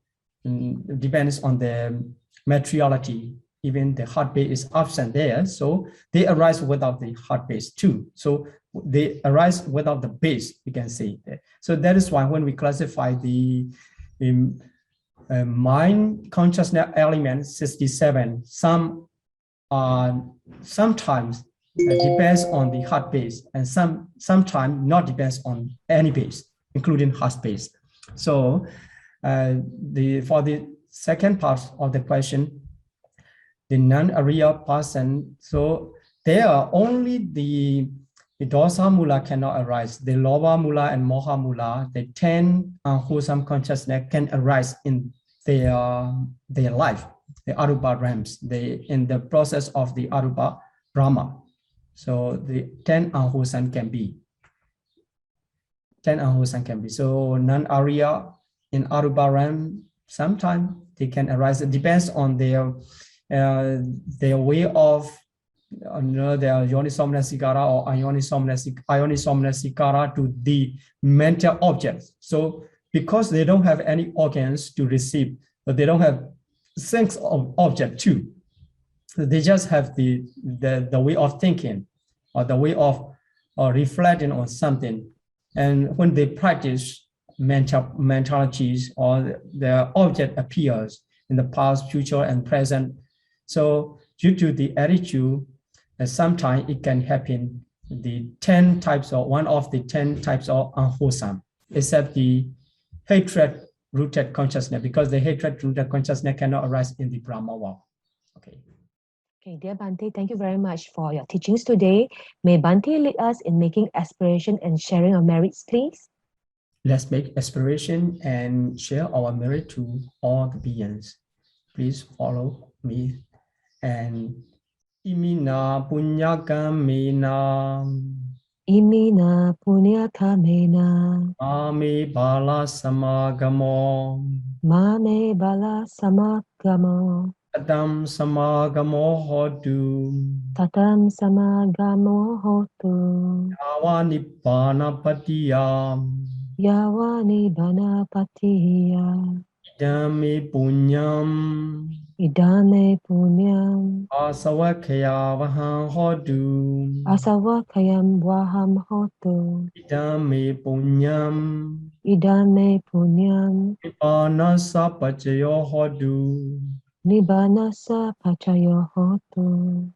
the materiality. Even the heartbeat is absent there, so they arise without the heartbeat too. So they arise without the base, you can say. So that is why when we classify the mind consciousness element 67, sometimes depends on the heart base, and sometimes not depends on any base, including heart base. So for the second part of the question, the non-Arya person, so there are only the dosa mula cannot arise. The lobha mula and moha mula, the 10 unwholesome consciousness can arise in their life, the arupa realms, in the process of the arupa brahma. So the 10 unwholesome can be. 10 unwholesome can be. So non-Arya in arupa realm, sometimes they can arise. It depends on their way of their yonisomnasikara or ionisomnasikara to the mental objects. So because they don't have any organs to receive, but they don't have sense of object too. So they just have the way of thinking or the way of reflecting on something. And when they practice mentalities, or the object appears in the past, future, and present. So due to the attitude, sometimes it can happen the 10 types or one of the 10 types of unwholesome, except the hatred-rooted consciousness, because the hatred-rooted consciousness cannot arise in the Brahma world. Okay. Okay, dear Bhante, thank you very much for your teachings today. May Bhante lead us in making aspiration and sharing our merits, please. Let's make aspiration and share our merit to all the beings. Please follow me. And imina punyakamena. Imina punya kamena. Mame bala samagamo. Mame bala samagamo. Tatam samagamo hotu. Tatam samagamo hotu. Yawa nibbana patiyam. Yawa nibbana patiya. Idame punyam. Idame punyam. Asawakaya vaham hotu. Asawakayam waham hotu. Idame punyam. Idame punyam. Nibbana sapachayo hotu. Nibbanasa pachayo hotu.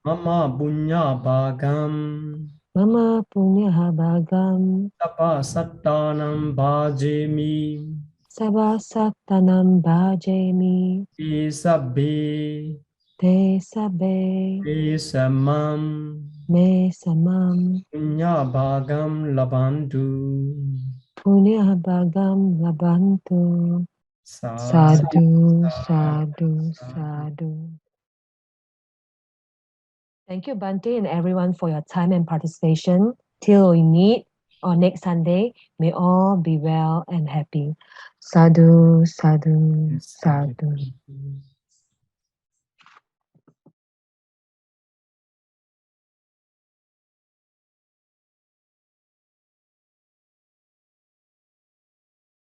Mama punya bhagam. Mama punya bhagam. Tapa sattanam bhajemi. Sabha sattanam bhajemi. Te sabbe. Te sabe. Te samam. Me samam. Punya bhagam labantu. Punya bhagam labantu. Sadhu. Sadhu, sadhu, sadhu. Thank you, Bhante, and everyone for your time and participation. Till we meet on next Sunday, may all be well and happy. Sadhu, sadhu, sadhu.